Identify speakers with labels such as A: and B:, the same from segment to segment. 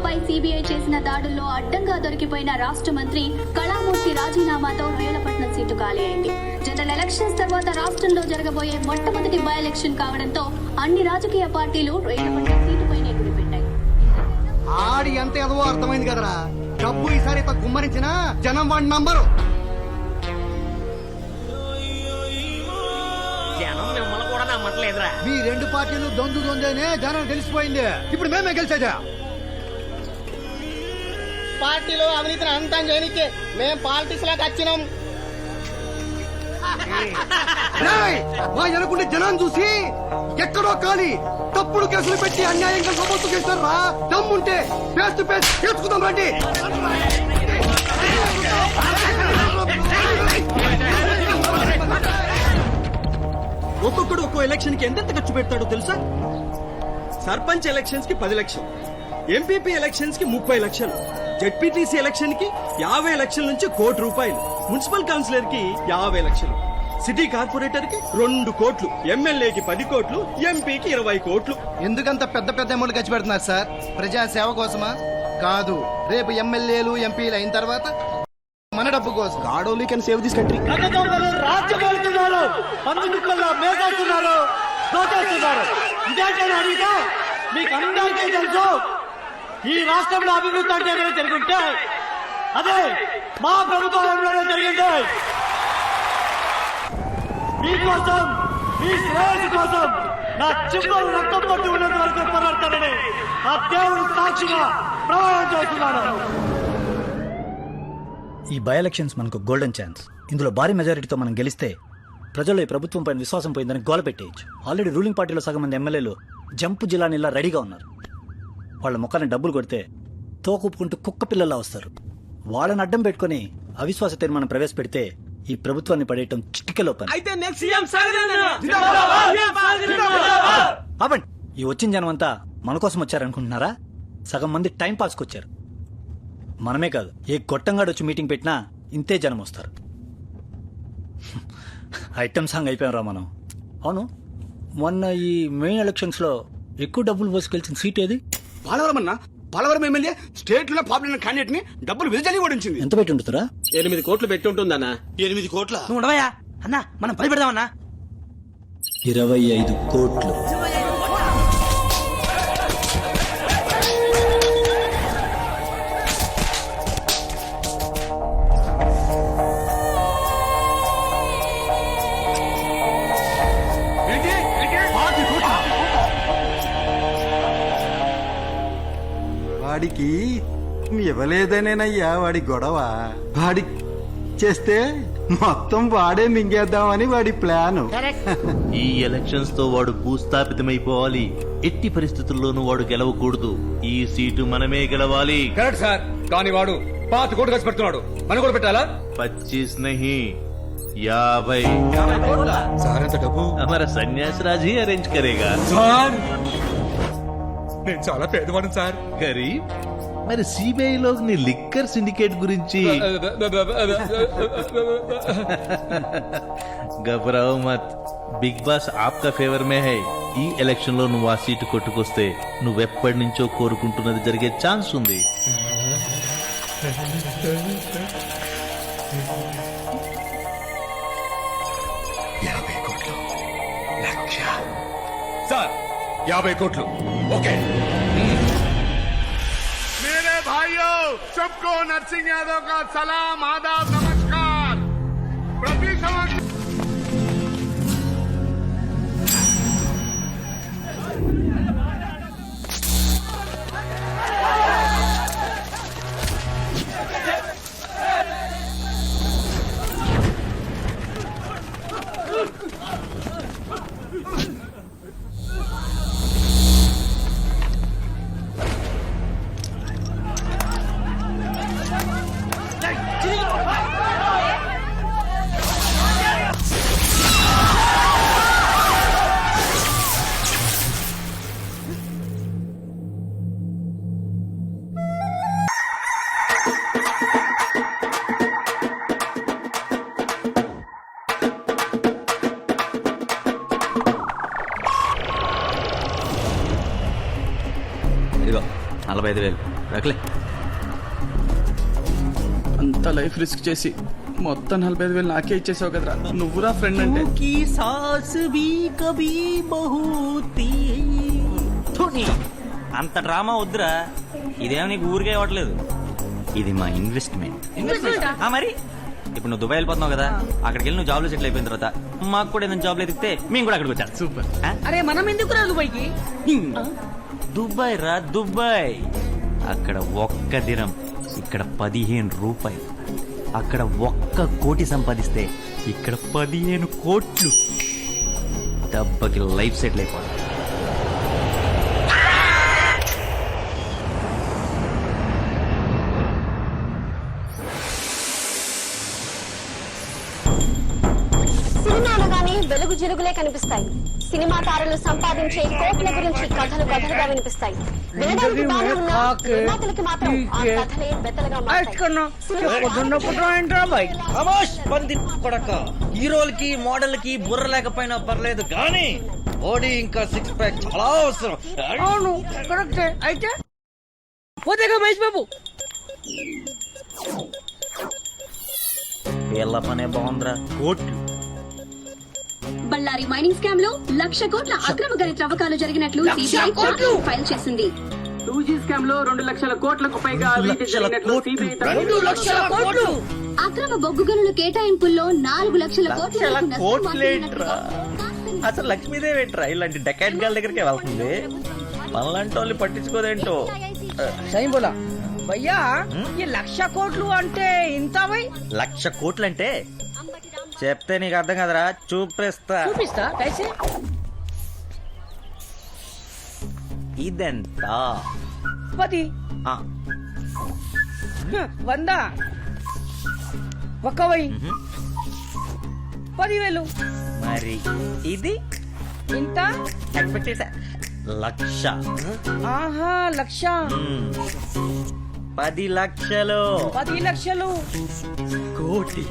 A: ప్రభుత్వంపై సిబిఐ చేసిన దాడుల్లో అడ్డంగా దొరికిపోయిన రాష్ట్ర మంత్రి కళామూర్తి రాజీనామాతో రేలపట్నం సీటు ఖాళీ అయింది. జనరల్ ఎలక్షన్స్ తర్వాత రాష్ట్రంలో జరగబోయే మొట్టమొదటి బై ఎలక్షన్ కావడంతో అన్ని రాజకీయ పార్టీలు రేలపట్నం సీటుపై గురిపెట్టాయి.
B: ఆడి ఎంత ఎదవో అర్థమైంది కదరా. డబ్బు ఈసారి గుమ్మరించిన జనం వాడి నంబరు.
C: జనం మిమ్మల్ని కూడా నమ్మట్లేదురా.
B: మీ రెండు పార్టీలు దొందేనే జనం తెలిసిపోయింది. ఇప్పుడు మేమే గెలిచేదా?
D: పార్టీలో అవినీతిని అంతం చేయనికే మేం పాలిటిక్స్ లాగా వచ్చినాం.
B: అనుకుంటే జనం చూసి ఎక్కడో కానీ తప్పుడు కేసులు పెట్టి అన్యాయంగా సమస్య చేస్తారా? దమ్ముంటే ఫేస్ టు ఫేస్ తెలుసుకుందాం రండి.
E: ఒక్కొక్కడు ఒక్కో ఎలక్షన్ కి ఎంతెంత ఖర్చు పెడతాడో తెలుసా? సర్పంచ్ ఎలక్షన్స్ కి 10 లక్షలు, ఎంపీపీ ఎలక్షన్స్ కి 30 లక్షలు, జెడ్పీటీసీ ఎలక్షన్ కి 50 లక్షల నుంచి ₹1 కోటి, మున్సిపల్ కౌన్సిలర్ కి 50 లక్షలు, సిటీ కార్పొరేటర్ కి 2 కోట్లు, ఎమ్మెల్యేకి 10 కోట్లు, ఎంపీకి 20 కోట్లు.
B: ఎందుకంత పెద్ద పెద్ద అమౌంట్ ఖర్చు పెడుతున్నారు సార్? ప్రజా సేవ కోసమా? కాదు, రేపు ఎమ్మెల్యేలు ఎంపీలు అయిన తర్వాత మన డబ్బు కోసం.
E: God only can save this country.
D: రాజ్యపాలుతున్నారు, పందుకుక్కల్లో మేసేస్తున్నారు, దోచేస్తున్నారు. ఇదేంటని అడిగితే మీకు అందరికీ తెలుసు, ఈ రాష్ట్రంలో అభివృద్ధి అంటే జరుగుంటే అదే మా ప్రభుత్వంలోనే జరిగింది. మీకోసం, మీ శ్రేయస్సు కోసం నా చిమ్మలు రక్తం పట్టి ఉన్నంత వరకు పోరాడతానని ఆ దేవుడు సాక్షిగా ప్రమాణం చేస్తున్నాను.
F: ఈ బై ఎలక్షన్స్ మనకు గోల్డెన్ ఛాన్స్. ఇందులో భారీ మెజారిటీతో మనం గెలిస్తే ప్రజల్లో ఈ ప్రభుత్వం పైన విశ్వాసం పోయిందని గోల పెట్టేయచ్చు. ఆల్రెడీ రూలింగ్ పార్టీలో సగం మంది ఎమ్మెల్యేలు జంపు జిల్లానిలా రెడీగా ఉన్నారు. వాళ్ళ ముఖాన్ని డబ్బులు కొడితే తోకుప్పుకుంటూ కుక్క పిల్లల్లా వస్తారు. వాళ్ళని అడ్డం పెట్టుకుని అవిశ్వాస తీర్మానం ప్రవేశపెడితే ఈ ప్రభుత్వాన్ని పడేయటం చిటికెలో పని. అవండి, ఈ వచ్చిన జనం అంతా మన కోసం వచ్చారనుకుంటున్నారా? సగం మంది టైం పాస్కి వచ్చారు. మనమే కాదు, ఏ గొట్టంగాడు వచ్చి మీటింగ్ పెట్టినా ఇంతే జనం వస్తారు. ఐటమ్ సాంగ్ అయిపోయారా మనం. అవును, మొన్న ఈ మెయిన్ ఎలక్షన్స్ లో ఎక్కువ డబ్బులు పోసుకెళ్చిన సీట్ ఏది?
E: పోలవరం ఎమ్మెల్యే స్టేట్ లో పాపులర్ క్యాండిడేట్ ని డబ్బులు విజయ్ ఓడించింది.
F: ఎంత పెట్టి ఉంటుందా?
E: 8 కోట్లు పెట్టి ఉంటుందన్నా. 8 కోట్ల?
D: నువ్వు ఉండవయ్యా అన్నా, మనం పని పెడదామన్నా.
F: 25 కోట్లు.
G: వాడికి ఇవ్వలేదనేనయ్యా వాడి గొడవ. వాడి చేస్తే మొత్తం వాడే మింగేద్దామని వాడి ప్లాను.
H: ఈ ఎలక్షన్స్ తో వాడు భూస్థాపితమైపోవాలి. ఎట్టి పరిస్థితుల్లోనూ వాడు గెలవకూడదు. ఈ సీటు మనమే గెలవాలి.
E: కరెక్ట్ సార్, కానీ వాడు 5 కోట్లు ఖర్చు పెడుతున్నాడు. మనం కూడా పెట్టాలా?
H: 25 नहीं 50.
E: సార్ ఎంత డబ్బు?
H: हमारा सन्यास राज ही अरेंज करेगा.
E: సార్ నేను చాలా పేదవాడు సార్.
H: गरीब మరి సిబిఐ లో నీ లిక్కర్ సిండికేట్ గురించి घबराओ मत. బిగ్ బాస్ ఆప్కా ఫేవర్ మే హై. ఈ ఎలక్షన్ లో నువ్వు ఆ సీటు కొట్టుకొస్తే నువ్వెప్పటి నుంచో కోరుకుంటున్నది జరిగే ఛాన్స్ ఉంది.
E: సార్ 50 కోట్లు ఓకే.
I: मेरे भाइयों, सबको नरसिंह यादव का सलाम, आदाब, नमस्कार. प्रति समक्ष
J: 45,000 రకలే.
E: అంత లైఫ్ రిస్క్ చేసి మొత్తం 45,000 నాకే ఇచ్చేసావు కదరా. నువ్వురా ఫ్రెండ్ అంటే.
J: అంత డ్రామా వద్దురా. ఇదేమో నీకు ఊరికే ఇవ్వట్లేదు, ఇది మా ఇన్వెస్ట్మెంట్. మరి ఇప్పుడు నువ్వు దుబాయ్ వెళ్ళిపోతున్నావు కదా, అక్కడికి వెళ్ళి నువ్వు జాబ్లో సెటిల్ అయిపోయిన తర్వాత మాకు కూడా ఏదైనా జాబ్లో ఎదిగితే మేము కూడా అక్కడికి వచ్చాను. సూపర్.
C: అరే మనం ఎందుకు రా దుబాయ్కి?
J: దుబాయ్ రా దుబాయ్. అక్కడ ఒక్క దినం, ఇక్కడ 15 రూపాయలు. అక్కడ 1 కోటి సంపాదిస్తే ఇక్కడ 15 కోట్లు. డబ్బకి లైఫ్ సెటిల్ అయిపోవాలి.
A: సినిమా అనగానే వెలుగు జిలుగులే కనిపిస్తాయి. సినిమా తారలు సంపాదించే కోట్ల గురించి కథలు కథలుగా వినిపిస్తాయి. వినడానికి బాగా ఉన్న నిర్మాతలకి మాత్రం ఆ కథలే బెత్తలుగా
J: హీరోలకి మోడల్కి బుర్ర లేకపోయినా పర్లేదు కానీ బాడీ ఇంకా 6 ప్యాక్ చాలా అవసరం.
C: అవును కరెక్టే. అయితే పోతేగా మహేష్ బాబు.
J: వీళ్ళ పనే బాగుందిరా. కోట్లు.
A: బళ్ళారి మైనింగ్ స్కామ్ లో 1,00,000 కోట్ల అక్రమ గని త్రవ్వకాలు జరిగినట్లు సిబిఐ ఛార్జ్షీట్ ఫైల్ చేసింది.
C: 2G స్కామ్ లో 2,00,000 కోట్లకు పైగా
A: అక్రమ బొగ్గు గనుల కేటాయింపుల్లో 4,00,000 కోట్ల
J: అసలు లక్ష్మీదేవి ఏంట్రా ఇలాంటి డెకాట్ గాల దగ్గరికి వెళ్తుంది? మనలాంటి వాళ్ళు పట్టించుకోదేంటో.
C: సై బోలా భయ్యా, ఈ 1,00,000 కోట్లు అంటే ఇంత?
J: 1,00,000 కోట్లు అంటే చెప్తే నీకు అర్థం కదరా, చూపిస్తా.
C: కైసే?
J: ఇదెంత?
C: 10, 100, 1,000, 10,000.
J: మరి ఇది
C: ఇంత
J: ఎక్స్పెక్ట్ చేశా. 1,00,000.
C: ఆహా 1,00,000.
J: 10 లక్షలు.
C: 10 లక్షలు.
J: కోటి.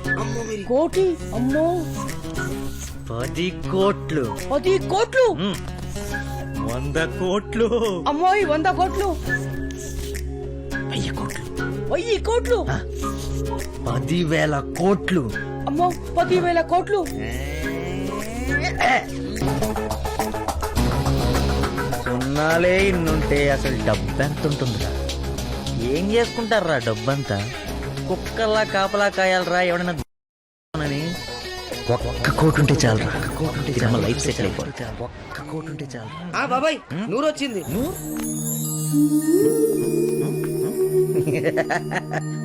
C: కోటి. అమ్మో
J: 10 కోట్లు.
C: 10 కోట్లు.
J: 100 కోట్లు.
C: అమ్మోయ్ 100 కోట్లు.
J: 1000 కోట్లు.
C: 1000 కోట్లు.
J: 10,000 కోట్లు.
C: అమ్మో 10,000 కోట్లు.
J: సున్నాలే ఇన్నుంటే అసలు డబ్బు ఎంత ఉంటుందిరా? ఏం చేసుకుంటారా డబ్బంతా? కుక్కల్లా కాపలా కాయాలరా ఎవడన్నా అని. 1 కోటి ఉంటే చాలరా. ఇదమ్మ లైఫ్ సెటిల్ అయిపోతుంది. 1 కోటి ఉంటే చాలు.
C: బాబాయ్ నూరు వచ్చింది.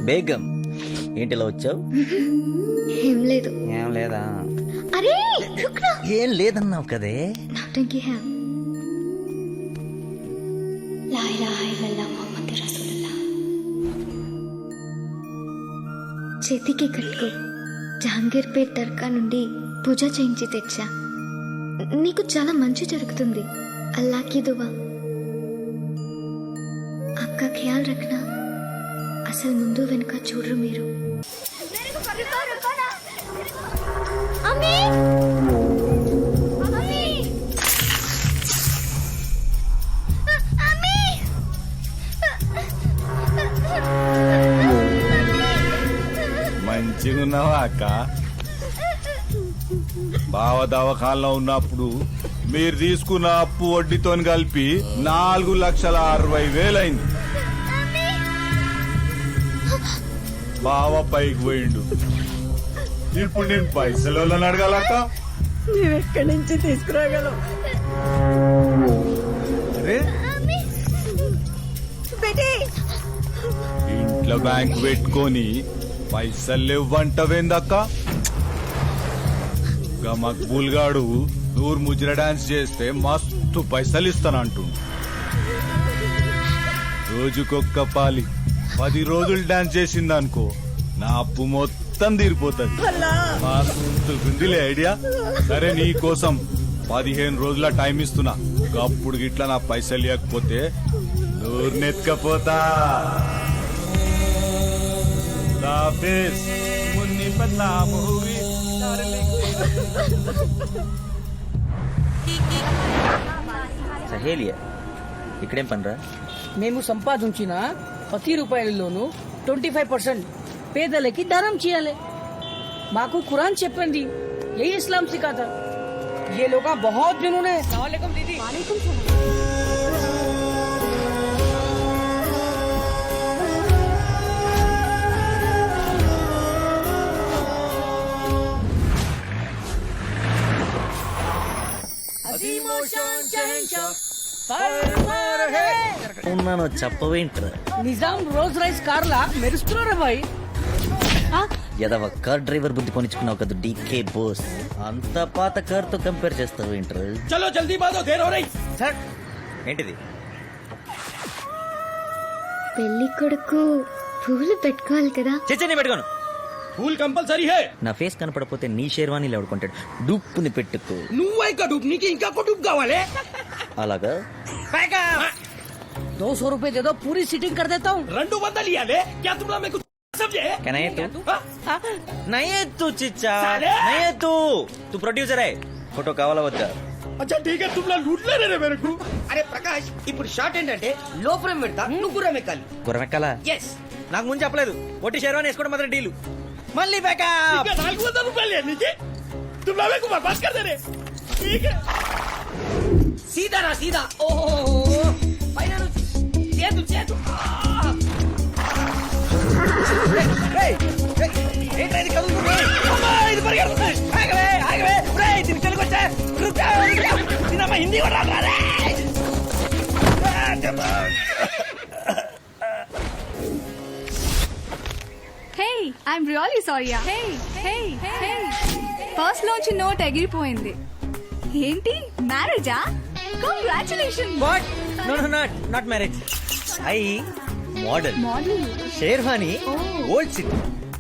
J: బేగం ఏంటిలా వచ్చావు?
A: ఏం లేదు.
J: ఏం లేదా?
A: అరే
J: ఏం లేదన్నావు కదే.
A: లా ఇలాహా ఇల్లల్లాహ్ ముహమ్మద్ రసూలుల్లాహ్. చేతికి కట్టుకో. జహాంగీర్ పేట్ దర్గా నుండి పూజ చేయించి తెచ్చా. నీకు చాలా మంచి జరుగుతుంది. అల్లాకి దువా. అక్క ఖ్యాల్ రఖనా. అసలు ముందు వెనుక చూడరు మీరు.
I: మంచిగా ఉన్నావా అక్క? బావ దవాఖానలో ఉన్నప్పుడు మీరు తీసుకున్న అప్పు వడ్డీతో కలిపి 4,60,000 అయింది. బావ పైకి పోయిండు. ఇప్పుడు నేను పైసలు అడగాలక్క.
C: ఎక్కడి నుంచి తీసుకురాగలం?
I: అరే ఇంట్లో బ్యాంక్ పెట్టుకొని పైసలు లేవంటవేందక్క? మక్బూల్ గాడు నూరు ముజ్ర డాన్స్ చేస్తే మస్తు పైసలు ఇస్తానంటుండు. రోజుకొక్క పాలి 10 రోజులు డాన్స్ చేసిందనుకో నా అప్పు మొత్తం తీరిపోతుంది. మాకుంటుందిలే ఐడియా. సరే నీ కోసం 15 రోజుల టైం ఇస్తున్నా. అప్పుడు గిట్లా నా పైసలు ఇవ్వకపోతే నూరునెత్తుకపోతా.
J: సహేలియా ఇక్కడేం పనిరా?
C: మేము సంపాదించిన 10 రూపాయలలోనూ 25% పేదలకి దానం చేయాలి. మాకు ఖురాన్ చెప్పింది, ఏ ఇస్లాం సిఖాతా. ये लोग बहुत जिन्होंने सलाम दीदी.
J: ఉన్నాను చెప్పవేంట్రా?
C: నిజాం రోజ్ రైస్ కార్లా మెరుస్తున్నారా బాయ్?
J: ఎదవ కార్ డ్రైవర్ బుద్ధి కొనిచ్చుకున్నావు కదా డీకే బోస్. అంత పాత కార్ తో కంపేర్ చేస్తావు ఏంట్రా?
E: చలో జల్దీ బాదో దేర్ హో రహీ.
J: సార్ ఏంటిది?
A: పెళ్లి కొడుకు పూలు పెట్టుకోవాలి కదా.
J: చచ్చని పెట్టుకోను.
E: ఫూల్ కంపల్సరీ హై.
J: నా ఫేస్ కనపడపోతే నీ షేర్వాణీలు ఎవడుకుంటాడు? డూప్పుని పెట్టుకో.
E: నువ్వై కడుపు నీకు ఇంకా కొడుపు కావాలి.
J: అలాగా
C: 200 रुपए दे दो, पूरी सीटिंग कर देता हूँ.
E: 200 ఇయాలే. క్యా తుమ్లా మేకు समझे?
J: क्या नहीं है तू? नहीं है तू चिच्चा, नहीं है तू. तू प्रोड्यूसर है. फोटो కావాలా వద్దా?
E: अच्छा ठीक है तुमला लूट ले रे मेरे को.
C: అరే ప్రకాష్, ఇప్పుడు షార్ట్ ఏంటంటే లో ఫ్రేమ్ పెడతా, నువ్వు గుర్రం ఎక్కాలి.
J: గుర్రమెక్కాలా?
C: ఎస్.
J: నాకు ముందు చెప్పలేదు. ఒట్టి షేర్వాణి వేసుకోవడం మాత్రం డీలు. మళ్ళీ బ్యాకప్.
E: ఇంకా 400 రూపాయలు నీకే. तुमला मेरे को बर्बाद कर दे रे. ठीक है.
C: సీదా రా సీదా. ఓహో పైన నుంచి చేతు చేతు.
E: హిందీ కూడా
A: hey, I'm really sorry. Hey hey hey, first లోంచి నోట్ ఎగిరిపోయింది. ఏంటి మ్యారేజా? Congratulation.
J: What? No no not marriage. I model.
A: Model.
J: Sherwani old city.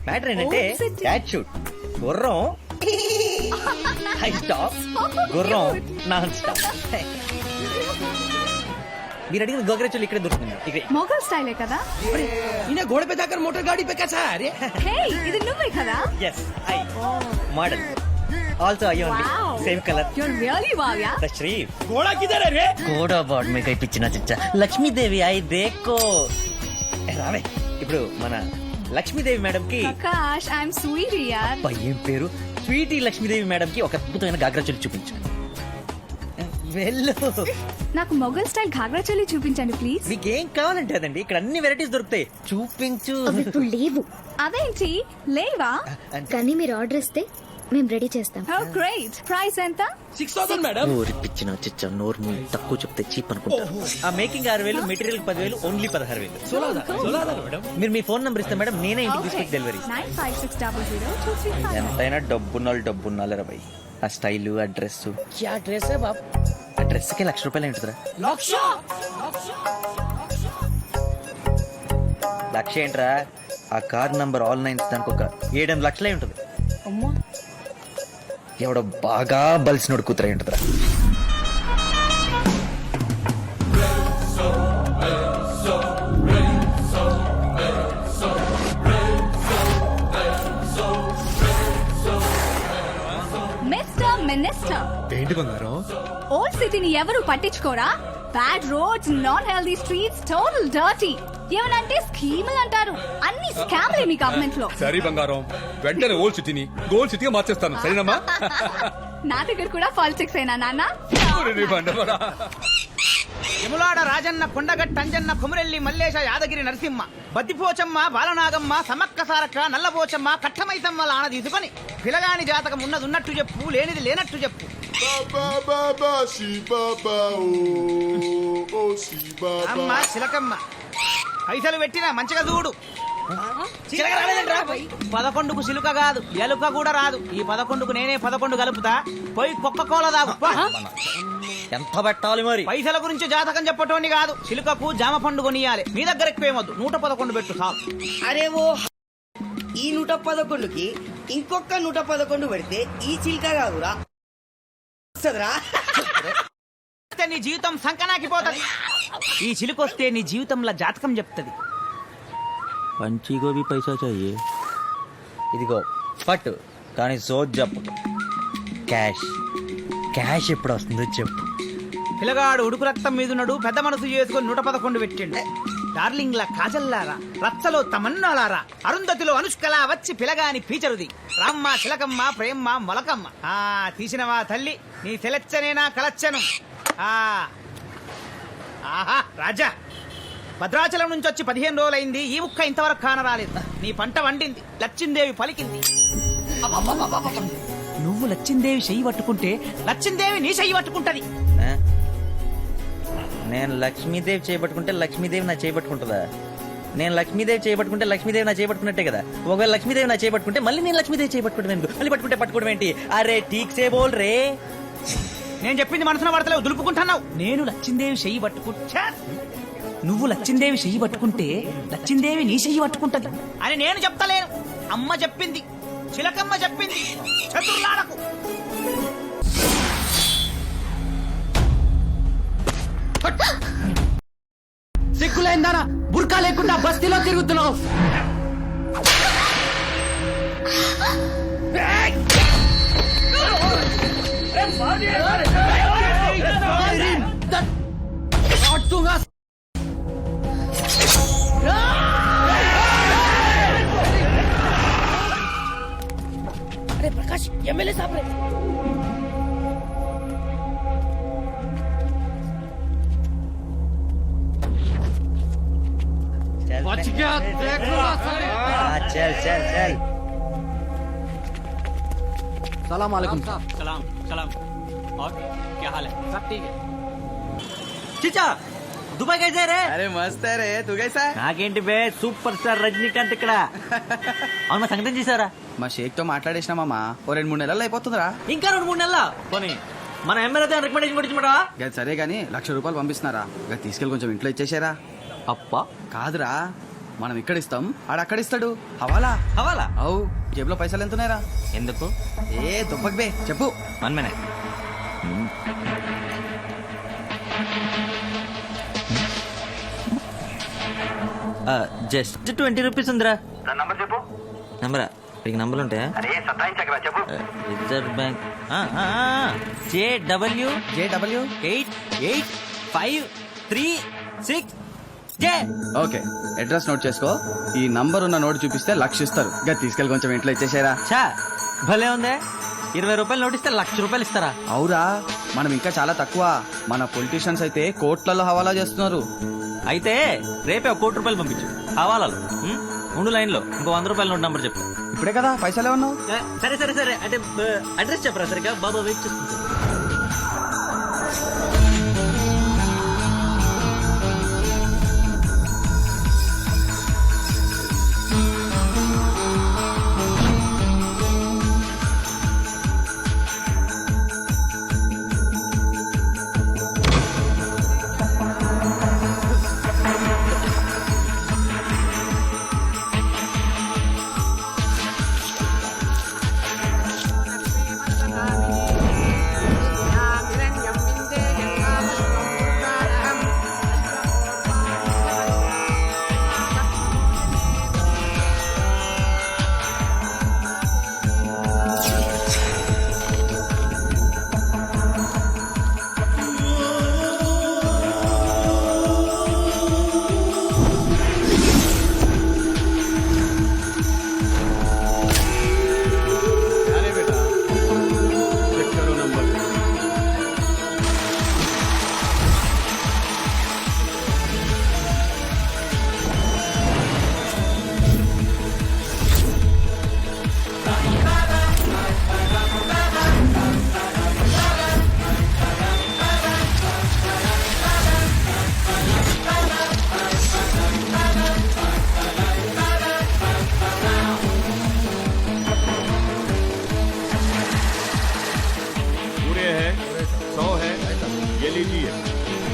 J: Matter ఏంటంటే
A: Old city.
J: Cat shoot. గుర్రం హై స్టాప్, గుర్రం నాన్ స్టాప్. మీరు అడిగిన గోగ్రచులు ఇక్కడే దొరుకుతుంది. ఇక్కడ
A: మొఘల్ స్టైలే కదా.
C: इन्हें घोड़े पे जाकर मोटर गाड़ी पे कैसा है? अरे
A: హే, ఇది నువ్వే కదా.
J: Yes I model. Also I only same colour.
A: Your really wow yeah.
J: The sheriff.
E: घोड़ा किधर है रे?
J: గోడ బాడ్ మీ కై పిచ్చిన చిచ్చా. లక్ష్మీదేవి ఐ దేకో. రావే. ఇప్పుడు మన లక్ష్మీదేవి మేడం కి
A: ప్రకాష్, ఐఎమ్ స్వీట్ యార్.
J: పయ్యం పేరు స్వీటీ లక్ష్మీదేవి మేడం కి ఒక అద్భుతమైన గాగ్రచొలి చూపించు. వెళ్ళు.
A: నాకు మొఘల్ స్టైల్ ఘాగ్రా చోలి చూపించండి ప్లీజ్.
J: మీకేం కావాలంటే అదండి. ఇక్కడ అన్ని వెరైటీస్ దొరుకుతాయి. చూపించు.
A: ఇప్పుడు లేవు. అదేంటి లేవా?
K: కానీ మీరు ఆర్డర్ ఇస్తే మేము రెడీ చేస్తాం.
A: How great. ప్రైస్ ఎంత?
E: 6000 మేడం.
J: ఊరి పిచ్చిన చిచ్చా నోరు తక్కువ చెప్తే చీప్ అనుకుంటా. ఆ మేకింగ్ 6000, మెటీరియల్ 10000, ఓన్లీ 16000.
E: 16,000 మేడం.
J: మీరు మీ ఫోన్ నంబర్ ఇస్తే మేడం నేనే ఇంటికి తీసుకొచ్చి డెలివరీ.
A: 95600235.
J: ఎంతైనా డబ్బున్నాళ్ళు రబాయ్. ఆ స్టైల్, ఆ డ్రెస్.
C: क्या ड्रेस है बाप?
J: ఆ డ్రెస్ కి ₹1,00,000 ఏంటిదిరా? లక్ష ఏంట్రా? ఆ కార్ నంబర్ ఆల్ నైన్స్ దానికి ఒక 7-8 లక్షలే ఉంటుంది.
C: అమ్మా,
J: ఎవడో బాగా బలిసినోడు కూతురై ఉంటుందిరా.
A: మిస్టర్ మినిస్టర్,
I: ఏంటి బంగారం?
A: ఓల్డ్ సిటీని ఎవరు పట్టించుకోరా? Bad roads, non healthy streets, total dirty. ఏమనంటే స్కీములు అంటారు. అన్ని స్కామ్లే మీ గవర్నమెంట్ లో.
I: సరే బంగారం, వెంటనే ఓల్డ్ సిటీని గోల్డ్ సిటీగా మార్చేస్తాను. సరేనమ్మా?
A: నా దగ్గర కూడా పాలిటిక్స్ అయినా నాన్న.
C: యములాడ రాజన్న, కొండగట్ట అంజన్న, కొమురెల్లి మల్లేశ, యాదగిరి నరసింహ, బద్దిపోచమ్మ, బాలనాగమ్మ, సమ్మక్క సారక్క, నల్లపోచమ్మ, కట్టమైసమ్మ లాన తీసుకొని పిలగాని జాతకం ఉన్నది ఉన్నట్టు చెప్పు, లేనిది లేనట్టు చెప్పు. అమ్మ చిలకమ్మ, పైసలు పెట్టినా మంచిగా చూడు. చిలక రాలేదంట్రా? 11కు చిలుక కాదు, ఎలుక కూడా రాదు. ఈ 11కు నేనే 11 కలుపుతా. పోయి కుక్క కోల తాగు.
J: ఎంత పెట్టాలి మరి?
C: పైసల గురించి జాతకం చెప్పటోని కాదు, చిలుకకు జామ పండు కొనియాలి. మీ దగ్గర ఎక్కువేమొద్దు, 111 పెట్టు చాలు.
L: అరే ఓ, ఈ 111కి ఇంకొక 111 పెడితే ఈ చిల్క కాదురా,
C: నీ జీవితం సంకనాకిపోతుంది. ఈ చిలుకొస్తే నీ జీవితంలో జాతకం చెప్తుంది.
J: పంచీగోబీ పైసా చాయే. ఇదిగో పట్టు, కానీ సోజ్ చెప్పు. క్యాష్ ఎప్పుడు వస్తుందో చెప్పు.
C: పిల్లగాడు ఉడుకు రక్తం మీదున్నాడు, పెద్ద మనసు చేసుకుని 111 పెట్టిండు. డార్లింగ్ల కాజల్లారా, రచ్చలో తమన్నాలారా, అరుంధతిలో అనుష్కలా వచ్చి పిలగాని పీచరుది. రామ్మ చిలకమ్మ ప్రేమ్మ మొలకమ్మ. తీసినవా తల్లి నీ తెలచ్చనేనా కలచ్చను. ఆహా రాజా, భద్రాచలం నుంచి వచ్చి 15 రోజులైంది, ఈ ముక్క ఇంతవరకు కానరాలేదు. నీ పంట వండింది, లచ్చిందేవి పలికింది. నువ్వు లచ్చిందేవి చెయ్యి పట్టుకుంటే లచ్చిందేవి నీ చెయ్యి పట్టుకుంటది.
J: నేను లక్ష్మీదేవి చేయబట్టుకుంటే లక్ష్మీదేవి నా చేయబట్టుకుంటుందా? నేను లక్ష్మీదేవి చేయబట్టుకుంటే లక్ష్మీదేవి నా చేయబట్టుకున్నట్టే కదా. ఒకవేళ లక్ష్మీదేవి నా చేయబట్టుకుంటే మళ్ళీ నేను లక్ష్మీదేవి చేయబట్టుకుంటాను ఎందుకు? మళ్ళీ పట్టుకోవడం ఏంటి? అరే ఠీక్ సే బోల్ రే.
C: నేను చెప్పింది మనసున పడతలేవు, దులుపుకుంటున్నావు. నేను లచ్చిందేవి చెయ్యి పట్టుకుంటా, నువ్వు లచ్చిందేవి చెయ్యి పట్టుకుంటే లచ్చిందేవి నీ చెయ్యి పట్టుకుంటది అని నేను చెప్తలేను. అమ్మ చెప్పింది, చిలకమ్మ చెప్పింది. చతుర్లాడకు. సిగ్గులైందానా, బుర్కా లేకుండా బస్తీలో తిరుగుతున్నావు. अरे प्रकाश, एमएलए साहब रे.
J: चल चल चल.
C: सलाम वालेकुम. सलाम सलाम. और क्या हाल है? सब ठीक है. చిచ్చా దుబాయ్ కైసా రే?
E: అరే మస్త్ రే, తు కైసా?
J: నాకేంటి బే, సూపర్ స్టార్ రజనీకాంత్ ఇక్కడ. అవును, మా సంగతం చేశారా?
E: మా షేక్ తో మాట్లాడేసినామా, ఓ 2-3 నెలలు అయిపోతుందిరా.
J: ఇంకా 2-3 నెలల పోనీ. మన ఎమ్మెల్యే రికమెండేషన్ గురించి
E: గది సరే గానీ ₹1,00,000 పంపిస్తున్నారా? గది తీసుకెళ్ళి కొంచెం ఇంట్లో ఇచ్చేసారా.
J: అప్ప
E: కాదురా, మనం ఇక్కడ ఇస్తాం, ఆడక్కడ ఇస్తాడు. హవాలా
J: హవాలా.
E: అవు, జేబులో పైసలు ఎంతున్నాయిరా?
J: ఎందుకు?
E: ఏ దుబ్బక్ బే, చెప్పు.
J: 1 minute. జస్ట్ 20 రూపీస్ ఉందిరా.
E: నంబర్ చెప్పు.
J: నంబరా? మీకు నంబర్లు ఉంటాయా?
E: చెప్పు.
J: Reserve bank JW885336J.
E: Okay, address note చేసుకో. ఈ నంబర్ ఉన్న నోట్ చూపిస్తే 1,00,000 ఇస్తారు. గది తీసుకెళ్ళి కొంచెం ఇంట్లో ఇచ్చేసారా.
J: చా భలే ఉందే. 20 రూపాయలు నోటిస్తే ₹1,00,000 ఇస్తారా?
E: అవురా, మనం ఇంకా చాలా తక్కువ. మన పొలిటీషియన్స్ అయితే కోట్లలో హవాలా చేస్తున్నారు.
J: అయితే రేపే ₹1 కోటి పంపించు హవాలాలు. 3 లైన్లో ఇంకో ₹100 నోట్ నంబర్ చెప్తా.
E: ఇప్పుడే కదా పైసలే ఉన్నావు.
J: సరే సరే సరే, అంటే అడ్రస్ చెప్పరా సరిగా? బాబా వెయిట్ చేస్తుంది.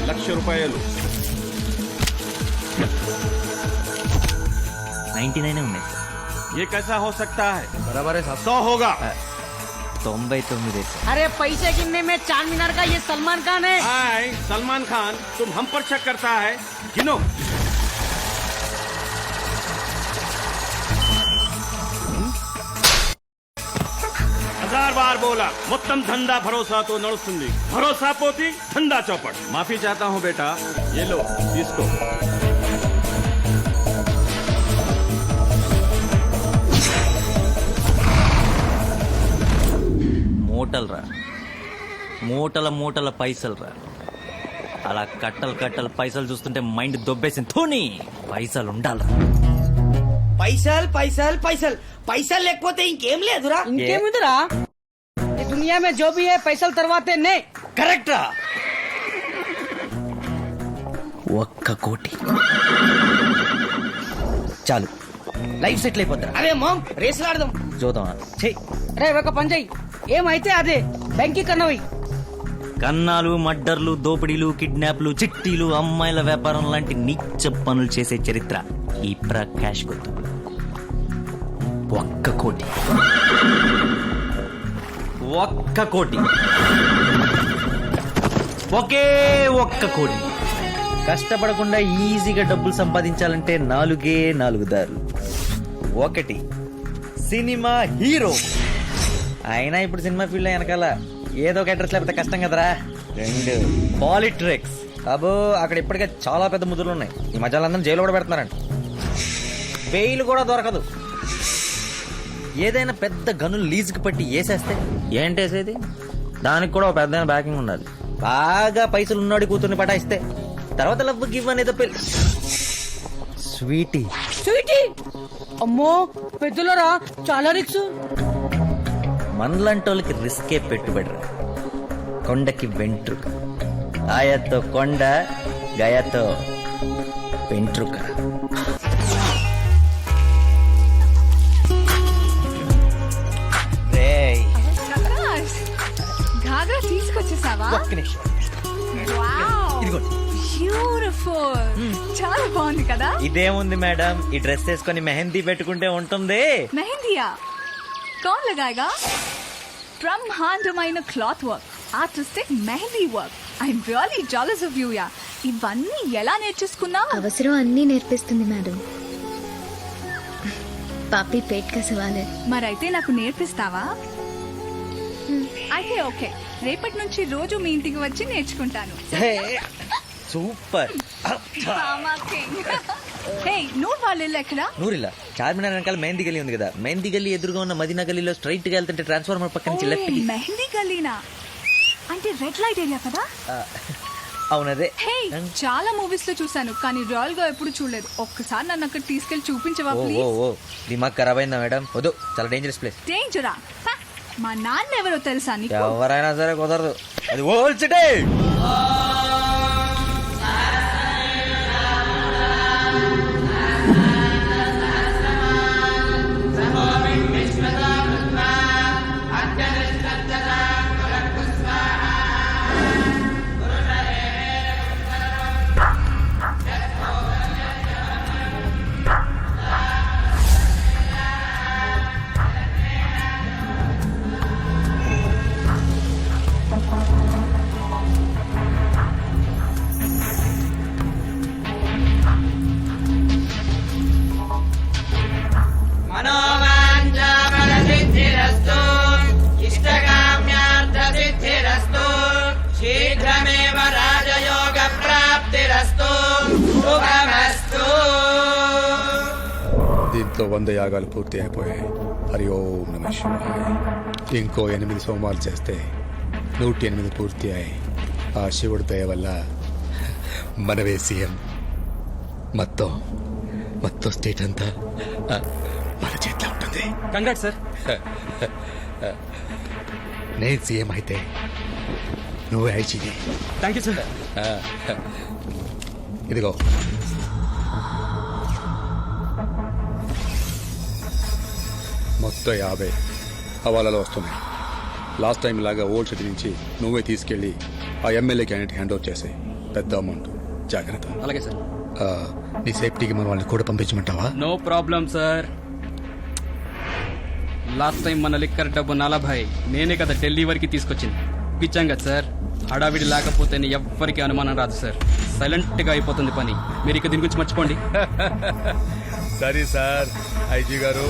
I: ₹1,00,000
J: 99 ఉన్నాయి.
I: ये कैसा हो सकता है? बराबर है, 100 होगा.
J: 99.
C: अरे पैसे गिनने में चार मीनार का ये सलमान खान है.
I: हाय सलमान खान, तुम हम पर शक करता है? गिनो. 1000 बार
D: బార్ బోలా మొత్తం ధందా భరోసాతో నడుస్తుంది. భరోసా పోతి ధందా చౌపట్.
E: మాఫీ చాతా హూ బేటా, ఏ లో తీసుకో.
J: మూటలు రా, మూటల మూటల పైసలు రా. అలా కట్టలు కట్టలు పైసలు చూస్తుంటే మైండ్ దొబ్బేసింది. ధోని పైసలు ఉండాలి.
L: పైసల్ పైసల్ పైసల్ పైసలు లేకపోతే ఇంకేం లేదురా.
C: ఇంకేముందిరా ఈ దునియా మే జో భీ హై పైసలు తర్వాతే నే.
J: కరెక్ట్ రా. 1 కోటి చాలు, లైఫ్ సెటిల్ అయిపోతారా.
L: అరే మామ్ రేసులు ఆడదాం.
J: చూద్దామా? చెయ్.
C: రే ఒక పని చెయ్యి, ఏమైతే అదే బ్యాంకి కన్నవి.
J: కన్నాలు, మడ్డర్లు, దోపిడీలు, కిడ్నాప్లు, చిట్టీలు, అమ్మాయిల వ్యాపారం లాంటి నీచ పనులు చేసే చరిత్ర ఈ ప్రకాష్ గొత్తు. 1 కోటి, 1 కోటి, ఒకే 1 కోటి. కష్టపడకుండా ఈజీగా డబ్బులు సంపాదించాలంటే 4 దారులు. 1 సినిమా హీరో. అయినా ఇప్పుడు సినిమా ఫీల్డ్ లో వెనకాల ఏదో ఒక అడ్రస్ లేకపోతే కష్టం కదరా. 2 పాలిట్రిక్స్. అబ్బో అక్కడ ఇప్పటికే చాలా పెద్ద ముద్దులు ఉన్నాయి. ఈ మధ్యలో అందరం జైలు కూడా పెడుతున్నారంట. బెయిల్ కూడా దొరకదు. ఏదైనా పెద్ద గనులు లీజుకి పట్టి వేసేస్తే ఏంటేసేది? దానికి కూడా ఒక పెద్ద బ్యాకింగ్ ఉండాలి. బాగా పైసలు ఉన్నాడు కూతుర్ని పటాయిస్తే తర్వాత లవ్ గివ్ అనేది పెళ్లి. స్వీటీ.
C: స్వీటీ అమ్మో పెద్దలరా, చాలా రిక్స్.
J: మనలాంటోళ్ళకి రిస్కే పెట్టుబడి. కొండకి వెంట్రుక, ఆయతో కొండ, గయతో వెంట్రుక. రేయ్,
A: ఘాగ్రా తీసుకొచ్చేసావా?
J: ఒక్క నిమిషం. ఇదిగోండి.
A: బ్యూటిఫుల్, చాలా బాగుంది కదా.
J: ఇదేముంది మేడం, ఈ డ్రెస్ వేసుకొని మెహందీ పెట్టుకుంటే ఉంటుంది.
A: మెహందీయా? कौन लगाएगा? బ్రహ్మాండమైన cloth work, artistic mehndi work. I'm really jealous of you. Yeah, ఇవన్నీ ఎలా నేర్చేసుకున్నావు?
K: అవసరం అన్నీ నేర్పిస్తుంది మేడం. పాపి పేట్ కా సవాల్ హై.
A: మరైతే నాకు నేర్పిస్తావా? అయితే ఓకే, రేపటి నుంచి రోజు మీ ఇంటికి వచ్చి నేర్చుకుంటాను.
J: సూపర్.
A: నూర్ వాళ్ళ ఇల్లు ఎక్కడ?
J: నూరిల్లా చార్మినార్ వెనకాల మెహందీ గల్లీ ఉంది కదా, మెహందీ గల్లీ ఎదురుగా ఉన్న మదీనా గల్లీలో స్ట్రైట్ గా వెళ్తుంటే ట్రాన్స్ఫార్మర్ పక్క నుంచి లెఫ్ట్ కి.
A: మెహందీ గల్లీనా? అంటే రెడ్ లైట్ ఏరియా కదా?
J: అవునదే.
A: హే, చాలా మూవీస్ లో చూసాను కానీ రియల్ గా ఎప్పుడు చూడలేదు. ఒక్కసారి నన్ను అక్కడ తీసుకెళ్లి చూపించవా ప్లీజ్?
J: ఓ దిమాగ్ ఖరాబ్ అయిందా మేడం? వద్దు, చాలా డేంజరస్ ప్లేస్.
A: డేంజరా? మా నాన్న ఎవరో తెలుసా నీకు?
J: ఎవరైనా సరే కుదరదు, అది ఓల్డ్ సిటీ.
I: దీంతో 100 యాగాలు పూర్తి అయిపోయాయి. హరి ఓం నమః శివాయ. ఇంకో 8 సోమాలు చేస్తే 108 పూర్తి అయ్యాయి. ఆ శివుడి దయ వల్ల మనవే సీఎం. మొత్తం స్టేట్ అంతా మన చేతిలో ఉంటుంది.
E: Congrats sir.
I: నేను సీఎం అయితే నువ్వే ఐజీని.
E: Thank you sir.
I: ఇదిగో మొత్తం 50 హవాలాలో వస్తున్నాయి. లాస్ట్ టైం లాగా ఓల్డ్ సిటీ నుంచి నువ్వే తీసుకెళ్లి ఆ ఎమ్మెల్యే క్యాండిడేట్ హ్యాండ్ ఓవర్ చేసే. పెద్ద అమౌంట్, జాగ్రత్త.
E: అలాగే సార్.
I: నీ సేఫ్టీకి మన వాళ్ళని కూడా పంపించమంటావా?
E: No problem sir. Last time మన లిక్కర్ డబ్బు 40 నేనే కదా ఢిల్లీ వరకు తీసుకొచ్చింది. పిచ్చాం కదా సార్. హడావిడి లేకపోతే ఎవ్వరికి అనుమానం రాదు సార్. సైలెంట్ గా అయిపోతుంది పని. మీరు ఇక దీని గురించి మర్చిపోండి.
I: సరే సార్. ఐజీ గారు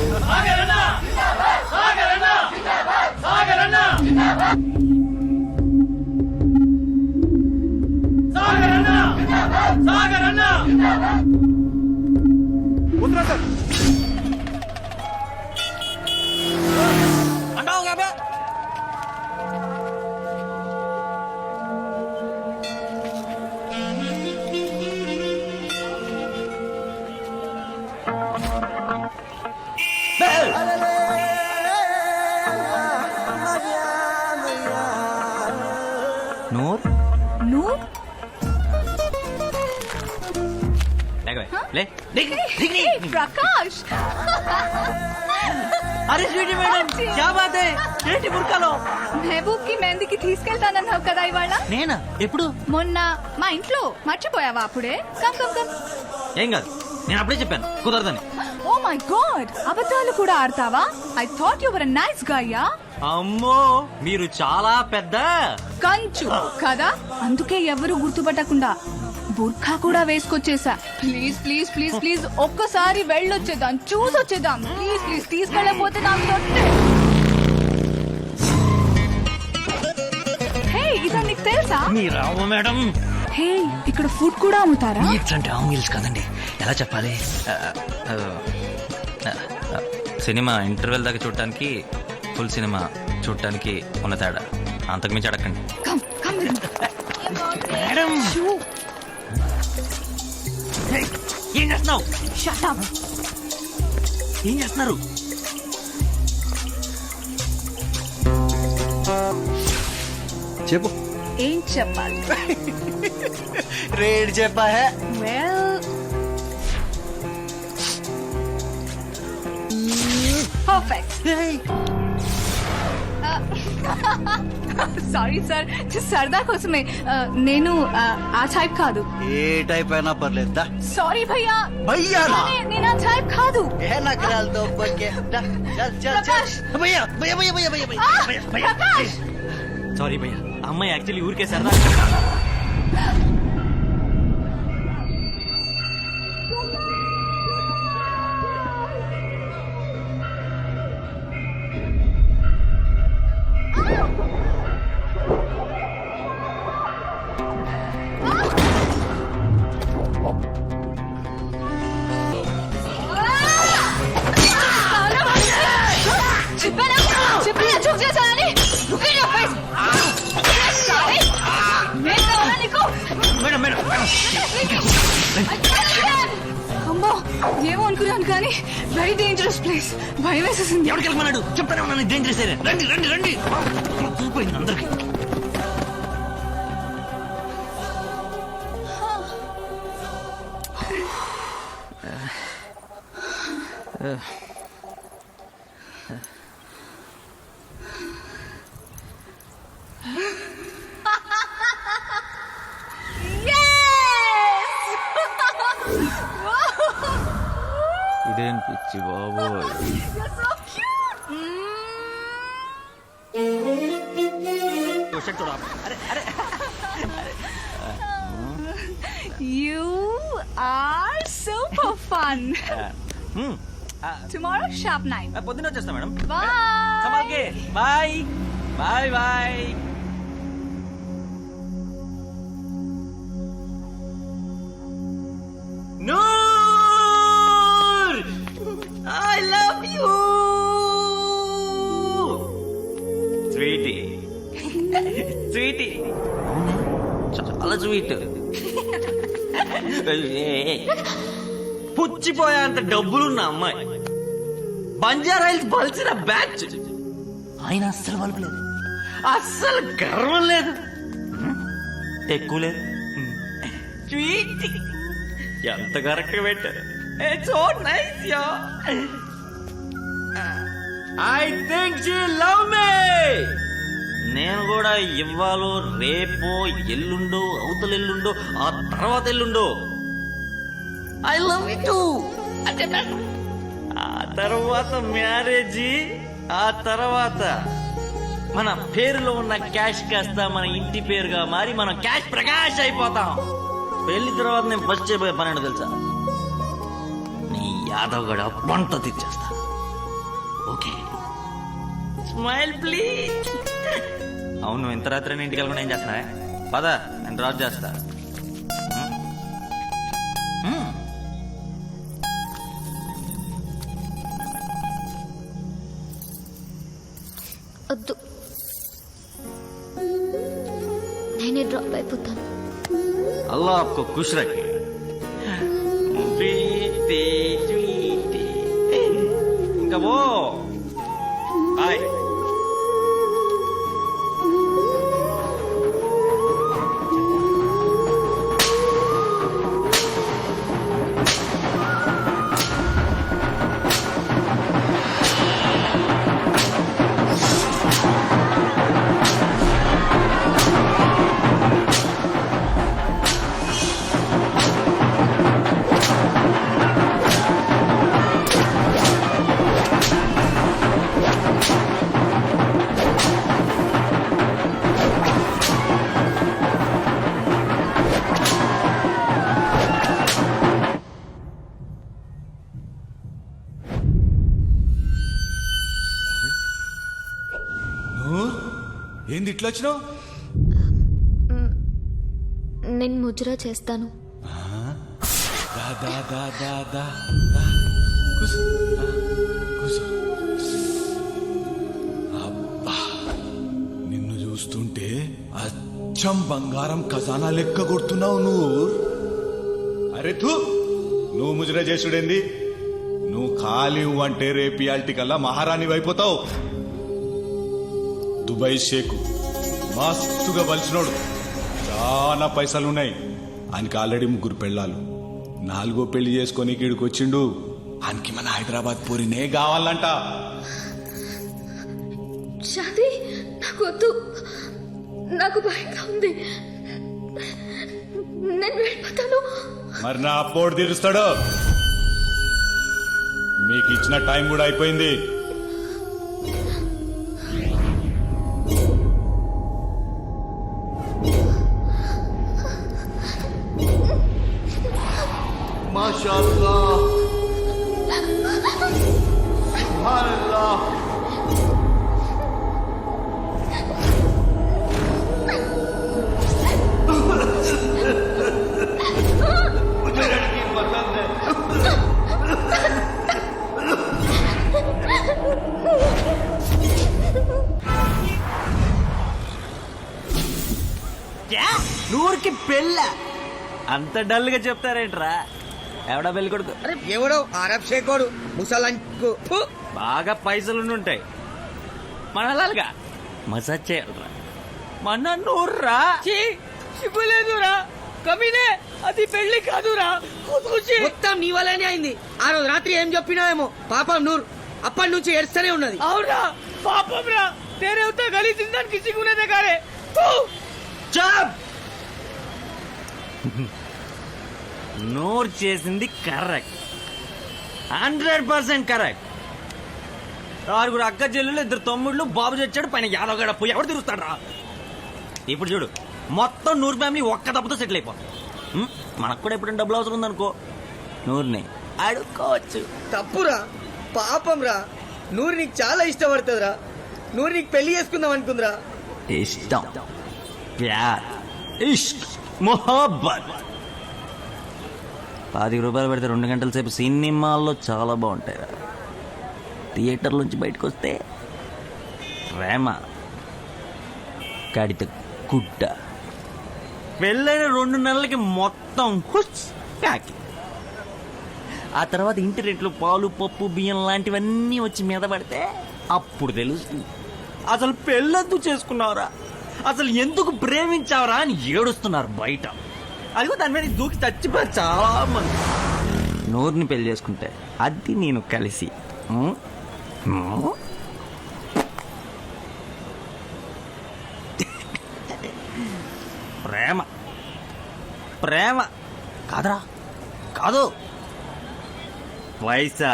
J: నూర్
K: నువ్వు
J: లే
K: ప్రకాష్
J: అరే స్వీటీ మేడం క్యా బాత్ హై ఏంటి బుర్కాలో
K: మెహబూబ్ కి మెహందీకి తీసుకెళ్తానన్నావు కదా ఇవాళ
J: నేనా ఎప్పుడు
K: మొన్న మా ఇంట్లో మర్చిపోయావా అప్పుడే కమ్ కమ్ కమ్
J: ఏం కాదు నేను అప్పుడే చెప్పాను కుదరదని
K: ఓ మై గాడ్ అబద్ధాలు కూడా ఆడతావా I thought you were a nice guy yeah
J: అమ్మో మీరు చాలా పెద్ద
K: కంచు కదా అందుకే ఎవరు గుర్తుపట్టకుండా బుర్ఖా కూడా వేసుకొచ్చేసా ప్లీజ్ ప్లీజ్ ప్లీజ్ ప్లీజ్ ఒక్కసారి వెళ్ళొచ్చేద్దాం చూసొచ్చేద్దాం ప్లీజ్ ప్లీజ్ తీసుకెళ్ళకపోతే నాకు తొట్టే హే ఇదా నీకు తెలుసా
J: మీరావు మేడం
K: హే ఇక్కడ ఫుడ్ కూడా అమ్ముతారా
J: మీట్స్ అంటే ఆ మీల్స్ కాదండి ఎలా చెప్పాలి సినిమా ఇంటర్వెల్ దాకా చూడటానికి ఫుల్ సినిమా చూడటానికి ఉన్న తేడా అంతకుమించి అడగండి
K: కమ్ కమ్
J: మేడం ఏం చేస్తున్నావు
K: షట్ అప్
J: ఏం చేస్తున్నారు
E: చెప్పు
K: ఏం చెప్పాలి
E: రేట్ చెప్పా
K: వెల్ పర్ఫెక్ట్ సారీ సార్ సరదా కోసమే నేను ఆ టైప్ కాదు
E: ఏ టైప్ అయినా పర్లేదు
K: సారీ భయ్యా
E: భయ్యానా?
K: నేను ఆ టైప్ కాదు ప్రకాష్ ప్రకాష్
J: సారీ భయ్యా అమ్మాయి యాక్చువల్లీ ఊరికే సరదా
K: చెప్పినా చూక్ చేశానని
J: మేడం మేడం
K: అమ్మో ఏమో అనుకున్నాను కానీ వెరీ డేంజరస్ ప్లేస్ భయం వేసేసింది
J: ఎవరికి వెళ్ళమన్నాడు చెప్తానే ఉన్నాను డేంజరస్ ఏరియా రండి రండి రండి చూపోయింది అందరికి ఇదేం పిచ్చి బాబోయ్
K: You are super fun. Tomorrow sharp 9.
J: పొద్దున వచ్చేస్తా madam
K: Bye.
J: Bye bye bye Noor I love you sweety sweety చాలా స్వీట్ పుచ్చిపోయేంత డబ్బులున్న అమ్మాయి బంజారాయిల్స్ బలిసిన బ్యాచ్ ఆయన అస్సలు బలపలేదు అస్సలు గర్వం లేదు ఎక్కువ లేదు స్వీట్ ఎంత కరెక్ట్ పెట్టారు so nice yeah I think she love మీ నేను కూడా ఇవ్వాలో రేపో ఎల్లుండో అవతల ఎల్లుండో ఆ తర్వాత ఎల్లుండో ఐ లవ్ యూ టూ అంటే ఆ తర్వాత మ్యారేజీ ఆ తర్వాత మన పేరులో ఉన్న క్యాష్ కాస్త మన ఇంటి పేరుగా మారి మనం క్యాష్ ప్రకాష్ అయిపోతాం పెళ్లి తర్వాత నేను ఫస్ట్ చేయబోయే పని ఏంటో తెలుసా నీ యాదవ్ గడ పంట తెచ్చేస్తా ఓకే స్మైల్ ప్లీజ్. అవును, ఇంత రాత్రి ఇంటికి వెళ్ళకుండా ఏం చేస్తున్నా? పద, నేను డ్రాప్ చేస్తా.
A: వద్దు, నేనే డ్రాప్ అయిపోతాను.
J: అల్లా ఆప్కో ఖుష్ రఖే. ఇంకా పో. బాయ్.
I: ఏంది ఇట్లా వచ్చినావు?
A: నేను ముజ్రా చేస్తాను.
I: దా దా దా దా దా దా. కూసో. కూసో. అబ్బా, నిన్ను చూస్తుంటే అచ్చం బంగారం ఖజానా లెక్క కొడుతున్నావు నువ్వు. అరే తూ, నువ్వు ముజరా చేసుడేంది? నువ్వు ఖాళీ అంటే రేపు ఇయాల్టి కల్లా మహారాణి అయిపోతావు. దుబాయ్ షేకు మస్తుగా బలిసినోడు, చాలా పైసలున్నాయి. ఆయనకి ఆల్రెడీ 3 పెళ్ళాలు. 4వ పెళ్లి చేసుకొని ఇక్కడికి వచ్చిండు. ఆయనకి మన హైదరాబాద్ పూరినే కావాలంట.
A: షాదీ నాకు వద్దు, నాకు భయంగా ఉంది, నేను వెళ్ళిపోతాను.
I: మరి నా అప్పోడు తీరుస్తాడు. మీకు ఇచ్చిన టైం కూడా అయిపోయింది.
B: మాషాఅల్లాహ్, సుబ్హానల్లాహ్. मुझे लड़की पसंद है.
J: నూరుకి పెళ్ళ అంత డల్ గా చెప్తారేంట్రా? ఎవడా పెళ్లి కొడుకు?
L: ఎవడో అరబ్ షేకోడు ముసలంకు.
J: బాగా పైసలు ఉంటాయి మనలాగా మసాజ్ చేయాలరా. మన నూర్రా
C: సిగ్గులేదురా కమీనే, అది పెళ్లి కాదురా.
L: మొత్తం నీ వల్లనే అయింది. ఆ రోజు రాత్రి ఏం చెప్పినావేమో పాపం నూరు అప్పటి నుంచి ఏడుస్తూనే ఉన్నది.
C: అవునా పాపం రా, तेरे उतना गली जिंदन किसी को नहीं देखा रे.
J: చాప్. నూరు చేసింది కరెక్ట్, 100% కరెక్ట్. 6 అక్క చెల్లెలు, 2 తమ్ముళ్ళు, బాబు చచ్చాడు, పైన యాదవ్ పోయి ఎవరు తిరుగుతాడు రా. ఇప్పుడు చూడు, మొత్తం నూరు ఫ్యామిలీ ఒక్క దెబ్బతో సెటిల్ అయిపోతుంది. మనకు కూడా ఎప్పుడైనా డబ్బులు అవసరం ఉందనుకో, నూరుని అడుక్కోవచ్చు.
L: తప్పురా, పాపం రా. నూరు నీకు చాలా ఇష్టపడుతుందిరా. నూరు నీకు పెళ్లి చేసుకుందాం అనుకుందిరా.
J: ఇష్టం, ప్యార్, ఇష్క్, మొహబ్బత్. 10 రూపాయలు పెడితే 2 గంటల సేపు సినిమాల్లో చాలా బాగుంటాయి. థియేటర్ నుంచి బయటకు వస్తే ప్రేమ కడిత గుడ్డ. పెళ్ళైన 2 నెలలకి మొత్తం హుచ్ ప్యాక్. ఆ తర్వాత ఇంటి రేట్లు, పాలు, పప్పు, బియ్యం లాంటివన్నీ వచ్చి మీద పడితే అప్పుడు తెలుస్తుంది అసలు పెళ్ళెందుకు చేసుకున్నావురా, అసలు ఎందుకు ప్రేమించావరా అని ఏడుస్తున్నారు బయట. అదిగో దాని మీద దూకి చచ్చిపోయారు చాలా మంది. నూరుని పెళ్లి చేసుకుంటే అది నేను కలిసి ప్రేమ ప్రేమ కాదురా, కాదు, పైసా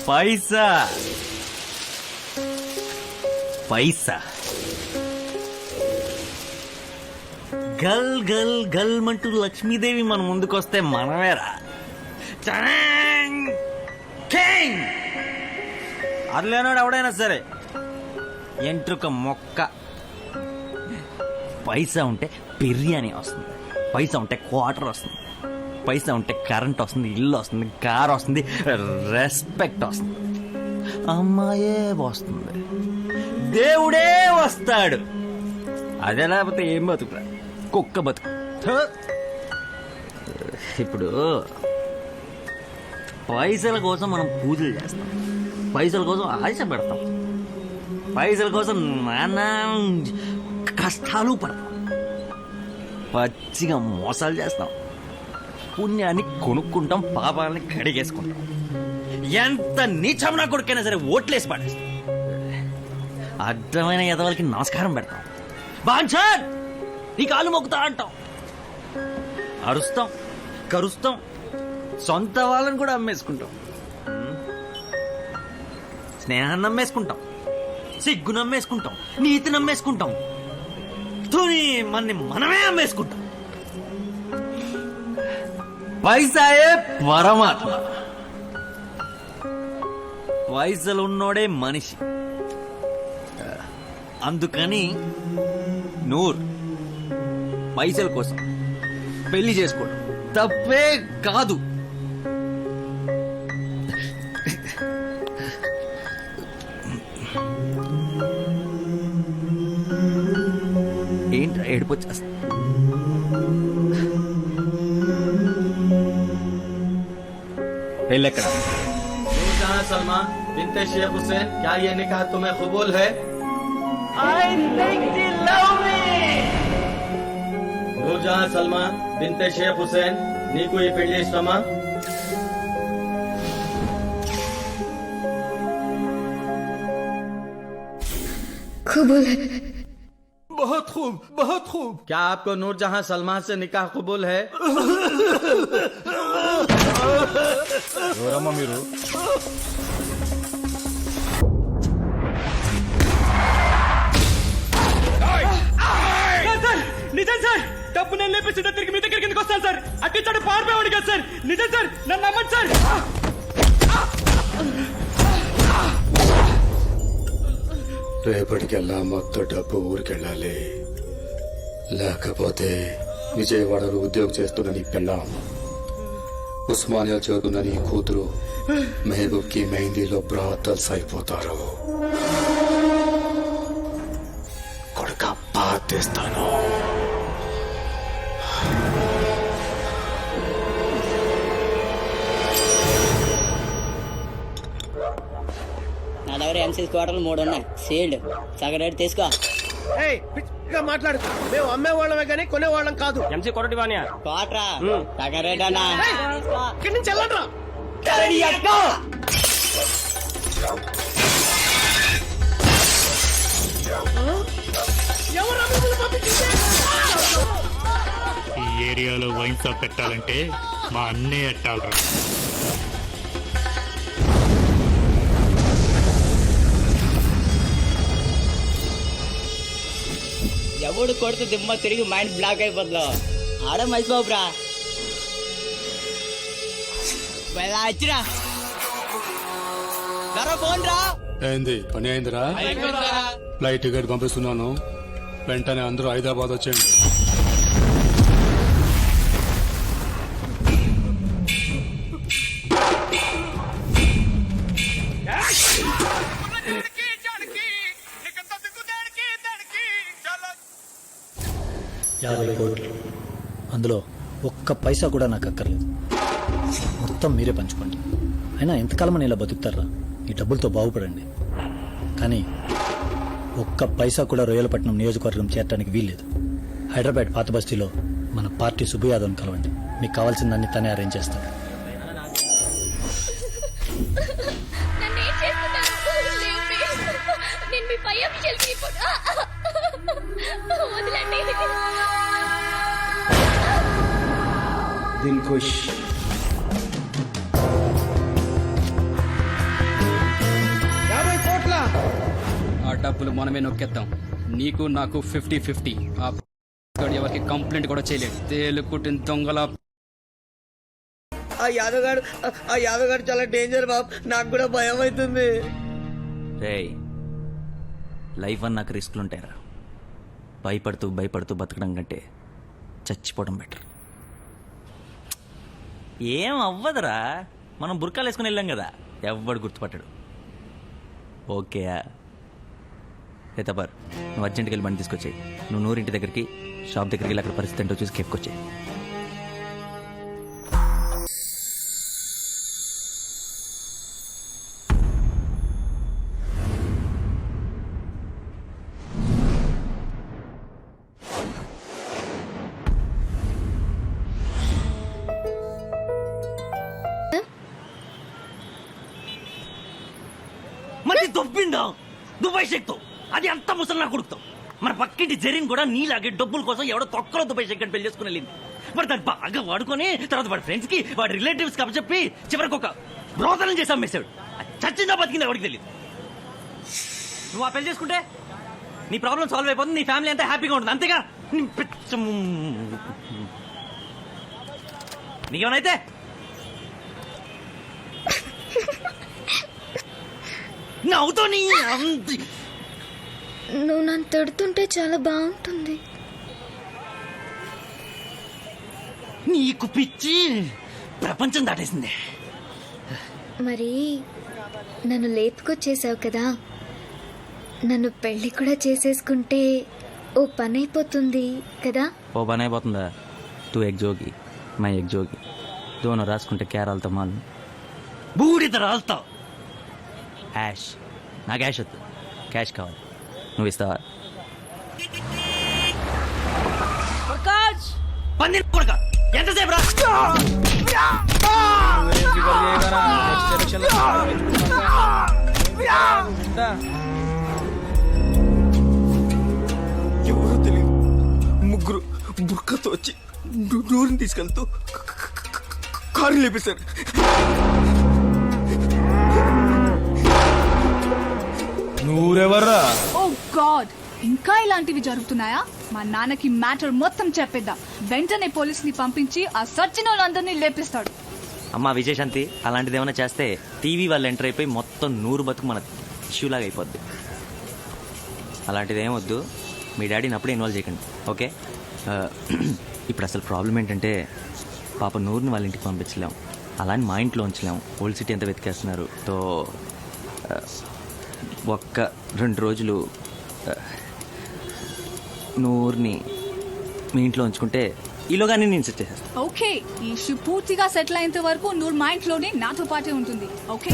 J: పైసా పైసా. గల్ గల్ గల్ మంటూ లక్ష్మీదేవి మన ముందుకొస్తే మనమేరా. అది లేనాడు ఎవడైనా సరే ఎంట్రుక మొక్క. పైసా ఉంటే బిర్యానీ వస్తుంది, పైసా ఉంటే క్వార్టర్ వస్తుంది, పైసా ఉంటే కరెంట్ వస్తుంది, ఇల్లు వస్తుంది, కార్ వస్తుంది, రెస్పెక్ట్ వస్తుంది, అమ్మాయే వస్తుంది, దేవుడే వస్తాడు. అదే లేకపోతే ఏం బతుకురా, కుక్క బతుకు. థు. ఇప్పుడు పైసల కోసం మనం పూజలు చేస్తాం, పైసల కోసం ఆశ పెడతాం, పైసల కోసం నానా కష్టాలు పడతాం, పచ్చిగా మోసాలు చేస్తాం, పుణ్యాన్ని కొనుక్కుంటాం, పాపాలని కడిగేసుకుంటాం, ఎంత నీచమనా కొడుకైనా సరే ఓట్లేసి పడేస్తాం, అడ్డమైన ఎదవలకి నమస్కారం పెడతాం, బాన్సర్ నీ కాలు మొక్కుతా అంటాం, అరుస్తాం, కరుస్తాం, సొంత వాళ్ళని కూడా అమ్మేసుకుంటాం, స్నేహాన్ని నమ్మేసుకుంటాం, సిగ్గు నమ్మేసుకుంటాం, నీతి నమ్మేసుకుంటాం, తుని మన్ని మనమే అమ్మేసుకుంటాం. పైసాయే పరమాత్మ. పైసలున్నోడే మనిషి. అందుకని నూర్ పైసల కోసం పెళ్లి చేసుకోవడం తప్పే కాదు. ఏంట్రా ఏడిపోచ్చేస్తా? పెళ్ళెక్కడ?
E: सलमा बिनते शेख हुसैन, क्या ये निकाह तुम्हें कबूल है? I think you love me. Noor Jahan Salma बिनते Sheikh Hussain, నీకు ఈ పెళ్లి ఇష్టమా?
K: कबूल है.
E: बहुत खूब, बहुत खूब. क्या आपको नूरजहां सलमा से निकाह कबूल है?
I: ఎవరమ్మా మీరు?
E: నిజం సార్, డబ్బు నేను లేపేసి తిరిగి మీ దగ్గరికి ఎందుకు వస్తాను సార్? అట్టించాడు పారిపోయాడు కదా సార్. నిజం సార్, నన్ను నమ్మండి సార్.
M: రేపటికెల్లా మొత్తం డబ్బు ఊరికెళ్ళాలి, లేకపోతే విజయవాడలో ఉద్యోగం చేస్తున్న నీ పిల్లం, ఉస్మానియా చదువుతున్న నీ కూతురు మెహబూబ్ కి మెహందీలో బ్రాతల్స్ అయిపోతారు. కొడుక బాధేస్తాను.
L: నా దగ్గర ఎంసీ క్వార్టర్లు 3 ఉన్నాయి, సీల్డ్, సగం రేటు తీసుకో.
E: మాట్లాడు, మేము అమ్మే వాళ్ళమే కానీ కొనేవాళ్ళం కాదు. ఎంసీ కొరటి వాణ్యా
L: క్వార్టరా సగం రేట్ అన్నా.
E: ఇక్కడి నుంచి వెళ్ళండ్రా.
D: ఈ ఏరియాలో వైన్ షాప్ పెట్టాలంటే మా అన్నే ఎట్టాలరా.
L: ఎవడు కొడుతు దిమ్మ తిరిగి మైండ్ బ్లాక్ అయిపోతుందో ఆడ మనిషి బాబురా. వచ్చిరా ఫోన్ రా.
M: ఏంది పని అయిందిరా? ఫ్లైట్ టికెట్ పంపిస్తున్నాను, వెంటనే అందరూ హైదరాబాద్ వచ్చేయండి.
F: ₹50 అందులో ఒక్క పైసా కూడా నాకు అక్కర్లేదు, మొత్తం మీరే పంచుకోండి. అయినా ఎంతకాలమని ఇలా బతుకుతారా? ఈ డబ్బులతో బాగుపడండి. కానీ ఒక్క పైసా కూడా రొయ్యలపట్నం నియోజకవర్గం చేరడానికి వీల్లేదు. హైదరాబాద్ పాత బస్తీలో మన పార్టీ సుబ్బు యాదవ్ని కలవండి, మీకు కావాల్సిందన్నీ తనే అరేంజ్ చేస్తాడు.
M: దిల్ ఖుష్.
E: ఆ డబ్బులు మనమే నొక్కేద్దాం. నీకు నాకు 50-50. ఎవరికి కంప్లైంట్ కూడా చేయలేదు. తేలు కుట్టిన దొంగల.
L: ఆ యాదవ్ గారు చాలా డేంజర్ బాబు, నాకు కూడా భయం అవుతుంది.
J: రేయ్ లైఫ్ అన్నాక రిస్క్లు ఉంటాయరా. భయపడుతూ భయపడుతూ బతకడం కంటే చచ్చిపోవడం బెటర్. ఏం అవ్వదురా, మనం బుర్కాలు వేసుకుని వెళ్ళాం కదా, ఎవ్వడు గుర్తుపట్టాడు. ఓకే తబర్, నువ్వు అర్జెంట్కి వెళ్ళి బండి తీసుకొచ్చాయి. నువ్వు నూరింటి దగ్గరికి షాప్ దగ్గరికి వెళ్ళి అక్కడ పరిస్థితి ఏంటో చూసి కేపుకొచ్చాయి.
N: మరి దొబ్బిందా దుబాయ్ షేక్తో, అది అంత ముసలి నా కొడుకుతాం. మన పక్కింటి జరీన్ కూడా నీలాగే డబ్బుల కోసం ఎవడో తొక్కలో దుబాయ్ షేక్ అని పెళ్లి చేసుకుని వెళ్ళింది. మరి దాన్ని బాగా వాడుకొని తర్వాత వాడి ఫ్రెండ్స్ కి వాడి రిలేటివ్స్ కి అప్పచెప్పి చివరికి ఒక బ్రోతనం చేసి అమ్మేశాడు. చచ్చిందా బతికిందా ఎవరికి తెలియదు. నువ్వు ఆ పెళ్లి చేసుకుంటే నీ ప్రాబ్లం సాల్వ్ అయిపోతుంది, నీ ఫ్యామిలీ అంతా హ్యాపీగా ఉంటుంది. అంతేగా నీకేమైతే నవ్వుతో
O: నువ్వు నన్ను తిడుతుంటే చాలా బాగుంటుంది.
N: నీకు పిచ్చి ప్రపంచం దాటేసింది.
O: మరి నన్ను లేపుకొచ్చేసావు కదా, నన్ను పెళ్లి కూడా చేసేసుకుంటే ఓ పని అయిపోతుంది కదా.
J: ఓ పని అయిపోతుందా? తూ ఎగ్ జోగి మై ఎగ్ జోగి దోనో రాసుకుంటే కేరాలతో మాలు
N: బూడిద రాలుతావు.
J: యాష్, నాకు యాష్ వద్దు, క్యాష్ కావాలి. నువ్వు ఇస్తావా?
N: పంది కొడుక ఎంతసేపు రా?
E: ఎవరో తెలియదు ముగ్గురు బుర్కతో వచ్చి నూరుని తీసుకెళ్తూ కారు లేపేశారు.
I: నూరెవర్రా?
K: ఓ గాడ్, ఇంకా ఇలాంటివి జరుగుతున్నాయా? మా నాన్నకి మ్యాటర్ మొత్తం చెప్పేద్దాం. వెంటనే పోలీసుని పంపించి ఆ సచిన వాళ్ళందరినీ లేపిస్తాడు.
J: అమ్మా విజయశాంతి, అలాంటిది ఏమైనా చేస్తే టీవీ వాళ్ళు ఎంటర్ అయిపోయి మొత్తం 100 బతుకు మన ఇష్యూలాగా అయిపోద్ది. అలాంటిది ఏమొద్దు, మీ డాడీని అప్పుడే ఇన్వాల్వ్ చేయకండి, ఓకే? ఇప్పుడు అసలు ప్రాబ్లం ఏంటంటే పాప నూరుని వాళ్ళ ఇంటికి పంపించలేము, అలాని మా ఇంట్లో ఉంచలేము. ఓల్డ్ సిటీ అంతా వెతికేస్తున్నారు. తో ఒక్క 2 రోజులు నూరుని మీ ఇంట్లో ఉంచుకుంటే ఈలోగానే నేను సెట్ చేసేస్తాను.
K: ఓకే, ఈ ఇష్యూ పూర్తిగా సెటిల్ అయ్యేంత వరకు నూరు మా ఇంట్లోనే నాతో పాటే ఉంటుంది. ఓకే,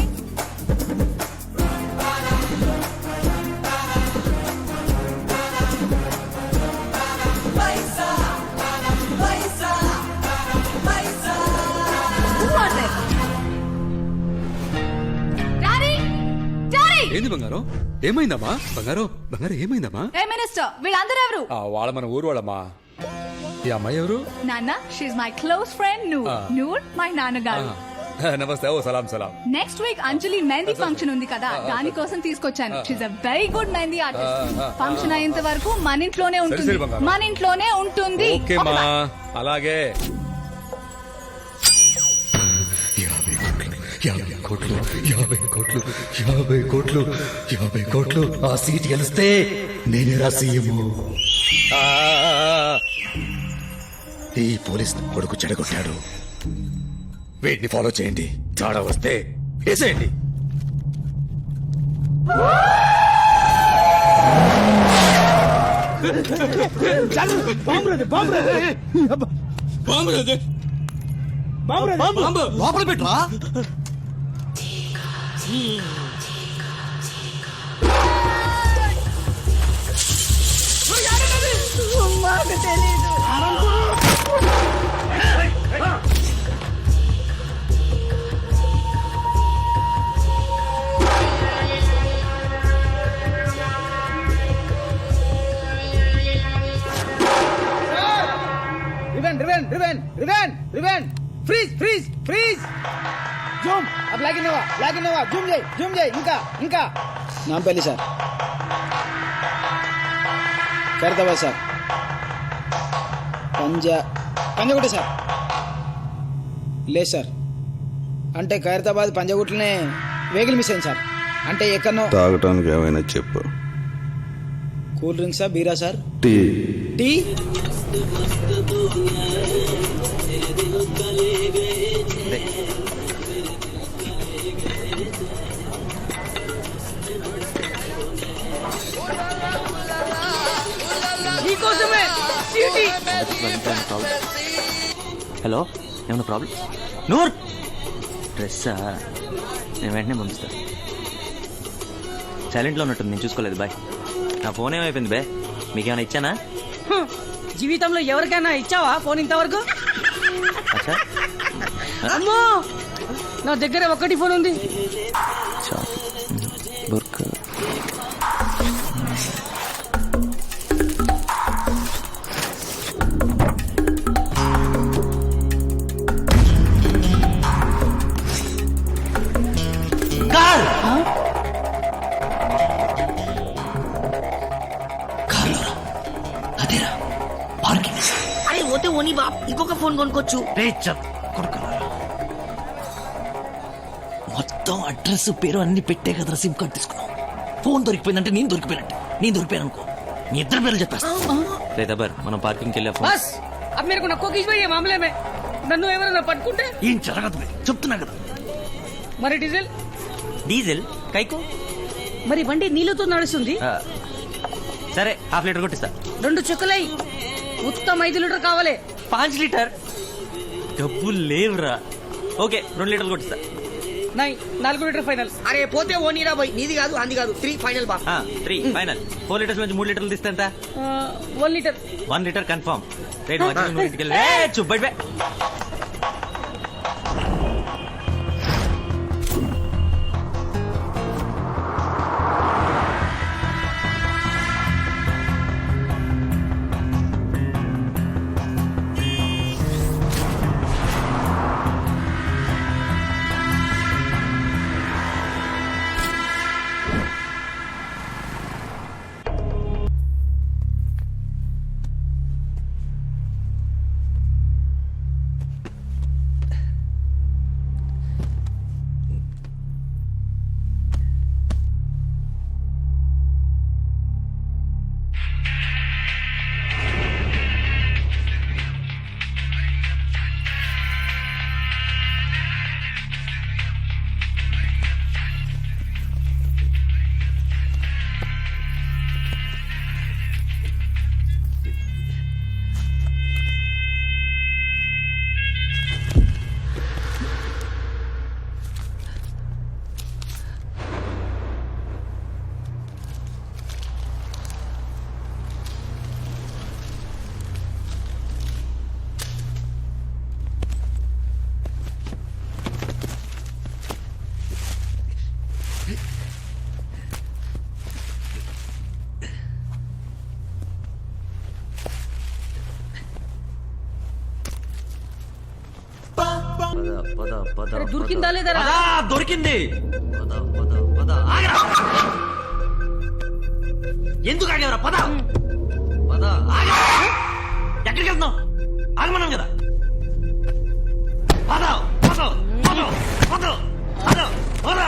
M: ఏంది బంగారం? ఏమైందమ్మా? బంగారం బంగారం ఏమైందమ్మా?
K: ఏ మినిస్టర్, వీళ్ళందరూ ఎవరు?
M: వాళ్ళ మన ఊరు వాళ్ళమ్మా. ఈ అమ్మాయి ఎవరు?
K: నాన్న, she's my close friend Noor. Noor my నాన్నగారు.
M: నమస్తే. ఓ సలాం సలాం.
K: Next week Anjali mehndi function ఉంది కదా, దానికోసం తీసుకొచ్చాను. She's a very good mehndi artist. Function అయ్యేంత వరకు మన ఇంట్లోనే ఉంటుంది, మన ఇంట్లోనే ఉంటుంది.
M: అలాగే
P: 50 కోట్లు ఆ సీట్ గెలిస్తే నేనే రాసీయము. ఈ పోలీస్ కొడుకు చెడగొట్టాడు, వీటిని ఫాలో చేయండి. చాడా వస్తే వేసేయండి.
B: లోపల పెట్టరా?
C: Freeze zoom. Black Innova zoom చేయి. ఇంకా Nampally sir, Khairatabad sir, Panjagutta sir. లేదు సార్, అంటే ఖైరతాబాద్ పంజగుట్టనే వెహికల్ మిస్ అయింది సార్. అంటే ఎక్కడో
I: తాగటానికి ఏమైనా చెప్పు.
C: కూల్ డ్రింక్సా బీరా సార్?
I: టీ.
C: టీ నీకోసమే సిటీ.
J: హలో, ఏమన్నా ప్రాబ్లం? నూర్ డ్రెస్సా? నేను వెంటనే పంపిస్తా. సైలెంట్లో ఉన్నట్టుంది, నేను చూసుకోలేదు. బాయ్. నా ఫోన్ ఏమైపోయింది బే? మీకేమైనా ఇచ్చానా?
C: జీవితంలో ఎవరికైనా ఇచ్చావా ఫోన్ ఇంతవరకు?
J: అచ్చా,
C: అమ్మో, నా దగ్గర ఒకటి ఫోన్ ఉంది.
J: బుర్కా.
L: అరే పోతే ఓని బా, ఇంకొక ఫోన్ కొనుక్కోవచ్చు.
N: మొత్తం అడ్రస్ పేరు అన్ని పెట్టే కదా సిమ్ కార్డ్ తీసుకున్నావు. ఫోన్ దొరికిపోయిందంటే నేను దొరికిపోయినట్టే. నేను దొరికిపోయాను అనుకో, మీ ఇద్దరు పేర్లు చెప్పేస్తా.
J: లేదా బర్, మనం పార్కింగ్కి వెళ్ళా ఫోన్.
C: బస్ అబ్ మేరకు నక్కో కిస్ మామలే మే నన్ను ఎవరైనా పట్టుకుంటే
N: ఏం జరగదు బే, చెప్తున్నా కదా.
C: మరి డీజిల్?
J: డీజిల్ కైకు.
C: మరి బండి నీళ్ళతో నడుస్తుంది.
J: సరే, హాఫ్ లీటర్ కొట్టిస్తా.
C: 2 చుక్కలై. మొత్తం 5 లీటర్ కావాలి.
J: 5 లీటర్ డబ్బులు లేవురా. ఓకే, 2 లీటర్లు కొట్టిస్తా.
C: 4 లీటర్ ఫైనల్.
L: అరే పోతే ఓనీరా పోయి, నీది కాదు అంది కాదు. 3 ఫైనల్ బా.
J: 3 ఫైనల్. 4 లీటర్స్ నుంచి 3 లీటర్లు తీస్తే ఎంత?
C: 1 లీటర్.
J: 1 litre confirm. రేట్ ఇంటికి చుబ్బడి.
C: దొరికిందా లేదా?
N: దొరికింది. ఎందుకు ఆగేవరా? పద. ఎక్కడికి వెళ్తున్నావు? ఆగమన్నాం కదా. పద పద పద పద పద పద.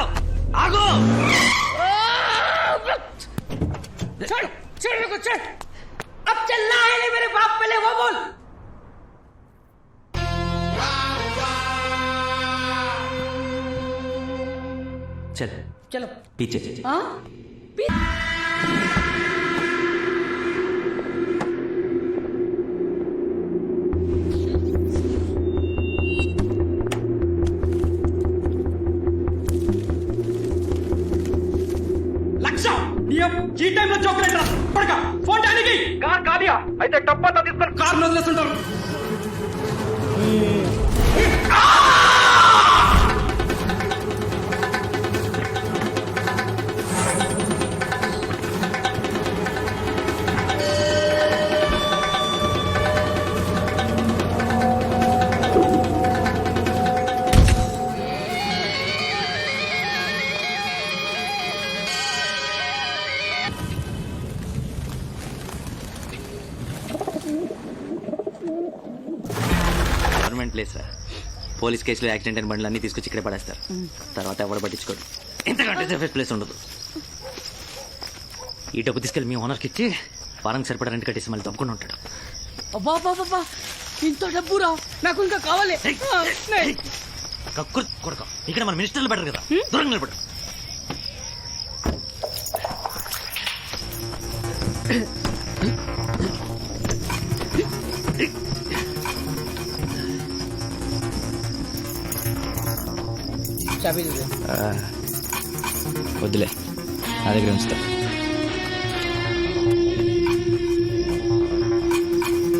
N: ఆగు.
C: छोड़ छोड़ मेरे को छोड़. अब चलना है नहीं मेरे बाप पहले वो बोल.
J: चल
C: चलो
J: पीछे.
C: हाँ
E: ఈ టైంలో చాక్లెట్ రా పడక ఫోన్ టానికి కార్ కాదియా అయితే డబ్బంతా తీసుకొని కార్ వదిలేస్తుంటారు.
J: గవర్నమెంట్ ప్లేస్ రా. పోలీస్ కేసులో యాక్సిడెంట్ అయిన బండ్లు అన్ని తీసుకొచ్చి ఇక్కడే పడేస్తారు. తర్వాత ఎవరు పట్టించుకోరు.
N: ఎంతకంటే సేఫెస్ట్ ప్లేస్ ఉండదు. ఈ డబ్బు తీసుకెళ్ళి మీ ఓనర్కి ఇచ్చి వారానికి సరిపడా రెంట్ కట్టేసి మళ్ళీ తప్పుకొని ఉంటాడు.
C: అబ్బా ఇంత డబ్బురా నాకు ఇంకా కావాలి.
N: కక్కుర్ కొడక, ఇక్కడ మన మినిస్టర్లు బెటర్ కదా, దూరంగా నిలబడు.
C: చాబీ
J: వద్దులే, నా దగ్గర ఉంచుతా.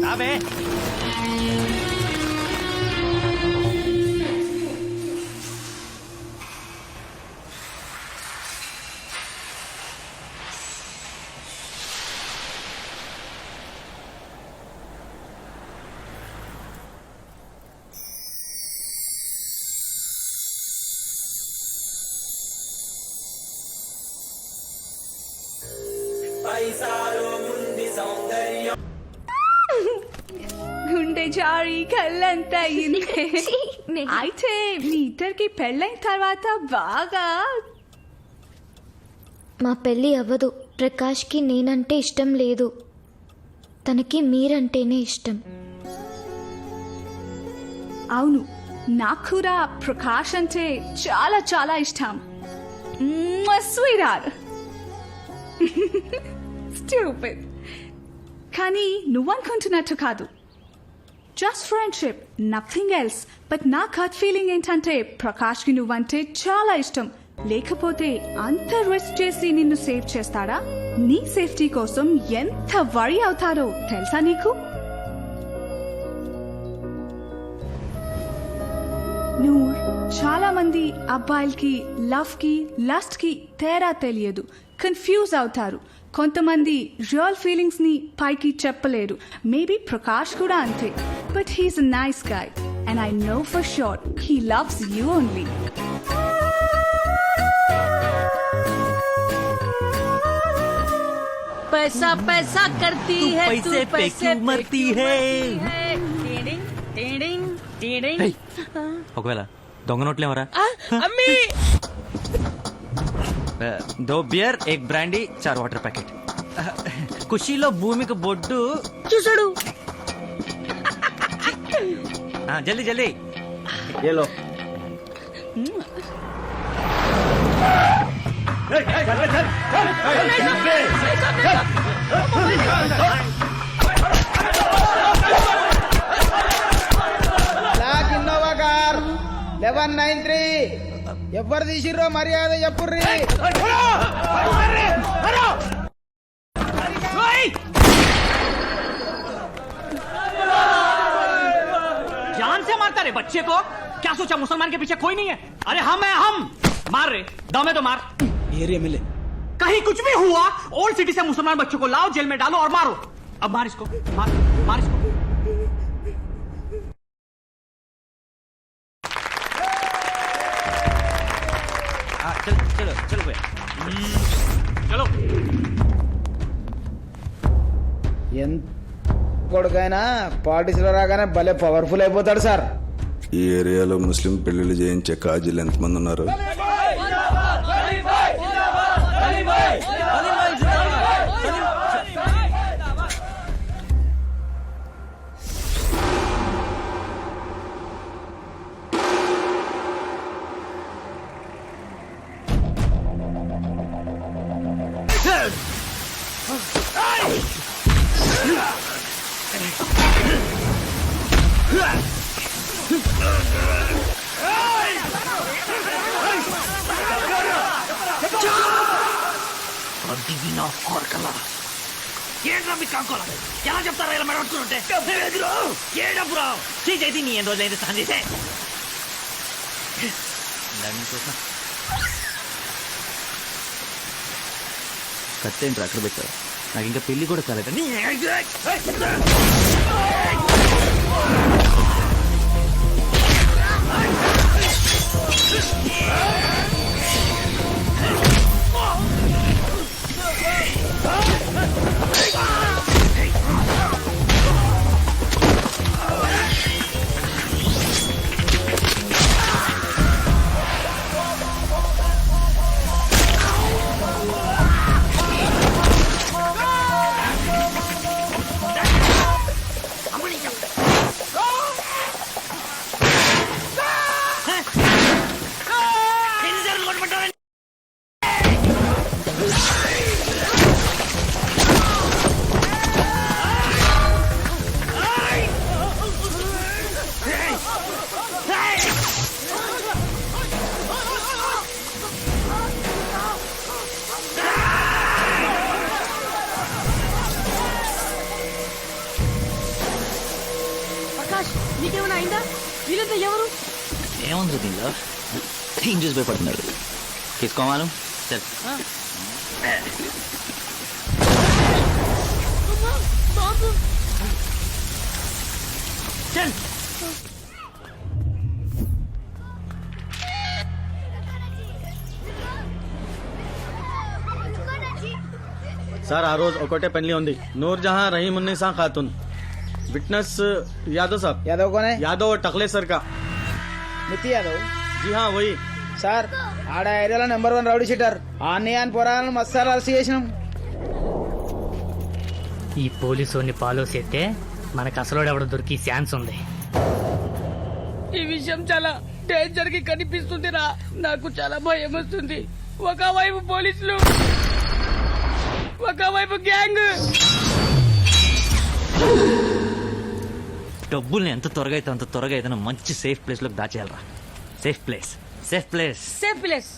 N: రాబే
K: గుండె జారి కళ్ళంతా ఇంతే. అయితే మీ ఇద్దరికి పెళ్ళైన తర్వాత బాగా
O: మా పెళ్ళి అవ్వదు. ప్రకాష్కి నేనంటే ఇష్టం లేదు, తనకి మీరంటేనే ఇష్టం.
K: అవును, నాకు కూడా ప్రకాష్ అంటే చాలా చాలా ఇష్టం. స్వీట్. స్టూపిడ్. కానీ నువ్వనుకుంటున్నట్టు కాదు, just friendship, nothing else. But నా కట్ ఫీలింగ్ ఏంటంటే ప్రకాష్కి నువ్వంటే చాలా ఇష్టం. లేకపోతే అంత రిస్క్ చేసి నిన్ను సేవ్ చేస్తాడా? నీ సేఫ్టీ కోసం ఎంత వరీ అవుతారో తెలుసా నీకు? నూర్, చాలా మంది అబ్బాయిలకి లవ్ కి లస్ట్ కి తేడా తెలియదు, కన్ఫ్యూజ్ అవుతారు. కొంతమంది రియల్ ఫీలింగ్స్ ని పైకి చెప్పలేరు. మేబీ ప్రకాష్ కూడా అంతే. But he's a nice guy and I know for sure he loves you only.
C: पैसा पैसा करती है तू,
N: पैसे पे क्यों मरती है? ఒకవేళ దొంగ నోట్లేమరా?
C: అమ్మి
J: దో బియర్, ఏక్ బ్రాండీ, 4 వాటర్ ప్యాకెట్. ఖుషీలో భూమికి బొడ్డు
C: చూసాడు.
J: జల్దీ జల్దీ.
E: ఏలో
B: బ్లాక్ ఇన్నోవా కార్ 1193. ఎవరు తీసిర్రో మర్యాద చెప్పుర్రి.
N: जान से मारता रे बच्चे को, क्या सोचा मुसलमान के पीछे कोई नहीं है? अरे हम है, हम मार रे, दम है तो मार.
E: ఏరియా ఎమ్మెల్యే
N: कहीं कुछ भी हुआ, ओल्ड सिटी से मुसलमान बच्चों को लाओ, जेल में डालो और मारो. अब मार इसको, मार मार इसको.
J: చలో చలో చలో భయ్యా.
N: चलो.
B: ఎంత కొడుకైనా పార్టీస్లో రాగానే భలే పవర్ఫుల్ అయిపోతాడు సార్.
I: ఈ ఏరియాలో ముస్లిం పెళ్లిళ్ళు చేయించే కాజీలు ఎంతమంది ఉన్నారు?
N: ఏంట్రా మీ కాంకోలా? ఎలా చెప్తారా ఇలా మెడగొట్టుకుంటే? ఏ డబ్బురా? చేసేది నీ ఎన్ని రోజులైతే స్నానం చేసే.
J: కత్తేంట్రా అక్కడ పెట్టావు? నాకు ఇంకా పెళ్లి కూడా కాలేట.
N: ఏం చూసి భయపడుతున్నాడు తీసుకోమాను చల్ చల్
E: సార్ ఆ రోజు ఒకటే పెళ్లి ఉంది నూర్జహాं రहीम उन्नीसा खातून विटनेस यादव साहब
C: यादव कौन है?
E: यादव टकले सर का
C: నిత్య యాదవ్.
E: जी हाँ वही
C: సార్ ఆడ ఏరియాలో నెంబర్ 1 రౌడీ షీటర్ ఆన్యాన్ పోరాలను మస్తాలు అరెస్ట్ చేసినాం.
J: ఈ పోలీసు ఫాలో చేస్తే మనకు అసలు ఎవడ దొరికి ఛాన్స్ ఉంది.
C: ఈ విషయం చాలా డేంజర్ కి కనిపిస్తుందిరా. నాకు చాలా భయం వస్తుంది. ఒకవైపు పోలీసులు, ఒకవైపు గ్యాంగ్.
N: డబ్బుల్ని ఎంత త్వరగా అయితే అంత త్వరగా ఏదైనా మంచి సేఫ్ ప్లేస్ లోకి దాచేయాలరా. Safe place safe place
C: safe place.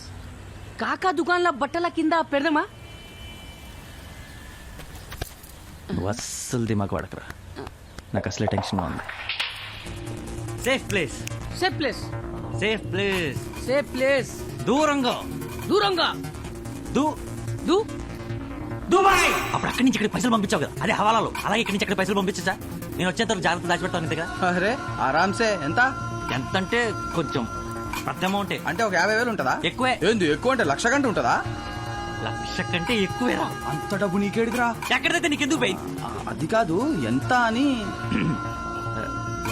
C: కాకా దుకాణంలో బట్టల కింద పెడదామా?
N: నువ్వు అస్సలు దిమాగ్ వాడకరా, నాకు అసలే టెన్షన్గా ఉంది. Safe place
C: safe place
N: safe place
C: safe place.
N: దూరంగా
C: దూరంగా
N: దూ
C: దూ
N: దుబాయ్. అప్పుడు అక్కడి నుంచి ఇక్కడ పైసలు పంపించావు కదా, అదే హవాలాలో. అలాగే ఇక్కడి నుంచి అక్కడ పైసలు పంపించా. నేను వచ్చేంత జాగ్రత్త దాచిపెడతాను నీ దగ్గర.
E: అరే ఆరామ్సే. ఎంత
N: ఎంతంటే కొంచెం పెద్ద అమౌంటే.
E: అంటే ఒక 50,000 ఉంటుందా?
N: ఎక్కువే.
E: ఏంది ఎక్కువ అంటే 1,00,000 కంటే ఉంటుందా?
N: 1,00,000 కంటే ఎక్కువేరా.
E: అంత డబ్బు నీకేడుకురా?
N: ఎక్కడైతే నీకెందుకు పోయి?
E: అది కాదు ఎంత అని.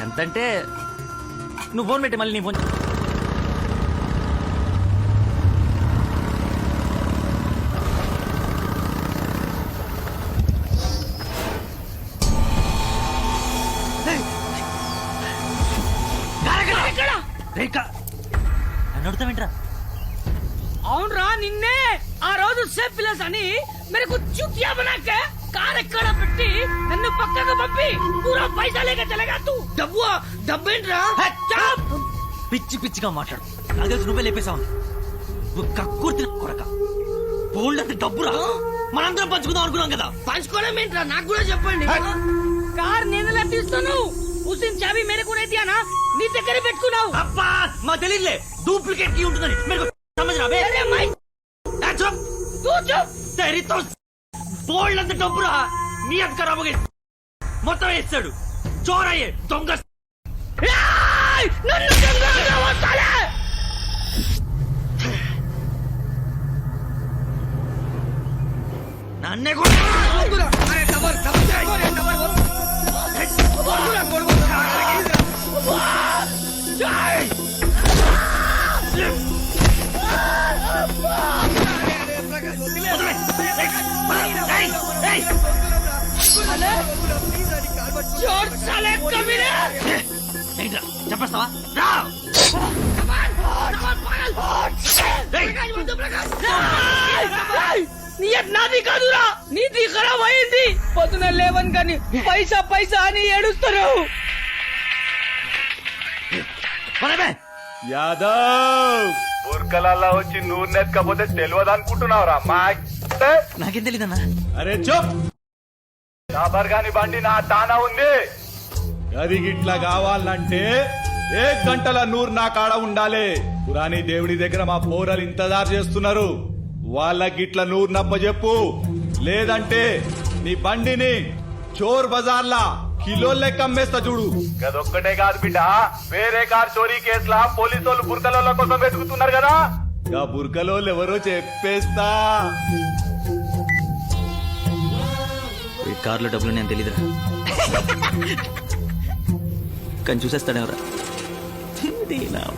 N: ఎంతంటే నువ్వు ఫోన్ పెట్టి మళ్ళీ నీ ఫోన్. నడుతావేంట్రా?
C: అవునరా, నిన్నే ఆ రోజు సేఫ్ ప్లేస్ అని మేరకు చుట్టియా బనాకే కార్ ఎక్కడ పెట్టి నన్ను పక్కకు పంపి పూరా పైసా లేక చలేగా తూ. డబ్బేంట్రా?
N: పిచ్చి పిచ్చిగా మాట్లాడు. నాకు తెలుసు నువ్వే లేపేశావు. నువ్వు కక్కుర్తి కొరక. బోల్డ్ అంటే డబ్బురా. మనందరం పంచుకుందాం అనుకున్నాం కదా.
C: పంచుకోవడం ఏంట్రా? నాకు కూడా చెప్పండి. కార్ నేను లభిస్తాను. ఉసిన్ చాబీ మేరకు నే దియా నా, నీ దగ్గర పెట్టుకున్నావు.
N: అబ్బా మా తెలియలే డూప్లికేట్ కీ ఉంటుందని. మీరు సమझ रहा
C: अरे मैं
N: चुप
C: तू चुप.
N: तेरी तो బోల్డ్ అంత డబ్బురా. నియత్ ఖరాబ్ అయ్యి మొత్తం వేస్తాడు. చోరయ్యే దొంగ.
C: నన్ను దొంగగా వస్తాలే.
N: నన్నే కూడా చెప్పేస్తావా?
C: నాది కాదురా, నీది ఖరాబ్ అయింది. పొద్దున లేవన్ కానీ పైసా పైసా అని ఏడుస్తారు.
I: యాదవ్ బుర్కలల్లా వచ్చి నూరు నెత్కపోతే తెలియదు అనుకుంటున్నావురా?
N: నాకేం తెలీదన్నా.
I: అరే చూప్. నా బర్గాని బండి నా తానా ఉంది. అది గిట్లా కావాలంటే 1 గంటల నూరు నా కాడ ఉండాలి. పురాణి దేవుడి దగ్గర మా పోరలు ఇంతదారు చేస్తున్నారు. వాళ్ళకి గిట్ల నూరు నప్ప చెప్పు. లేదంటే నీ బండిని చోర్ బజార్లా కిలో లెక్క అమ్మేస్తా చూడు. గదొక్కటే కాదు బిడ్డ, వేరే కార్ చోరీ కేసులా పోలీసు వాళ్ళు బుర్కల కోసం వెతుకుతున్నారు కదా. ఆ బుర్కలోళ్ళు ఎవరో చెప్పేస్తా.
N: ఈ కార్లో డబ్బులు నేను తెలీదురా, కానీ చూసేస్తాడేవరా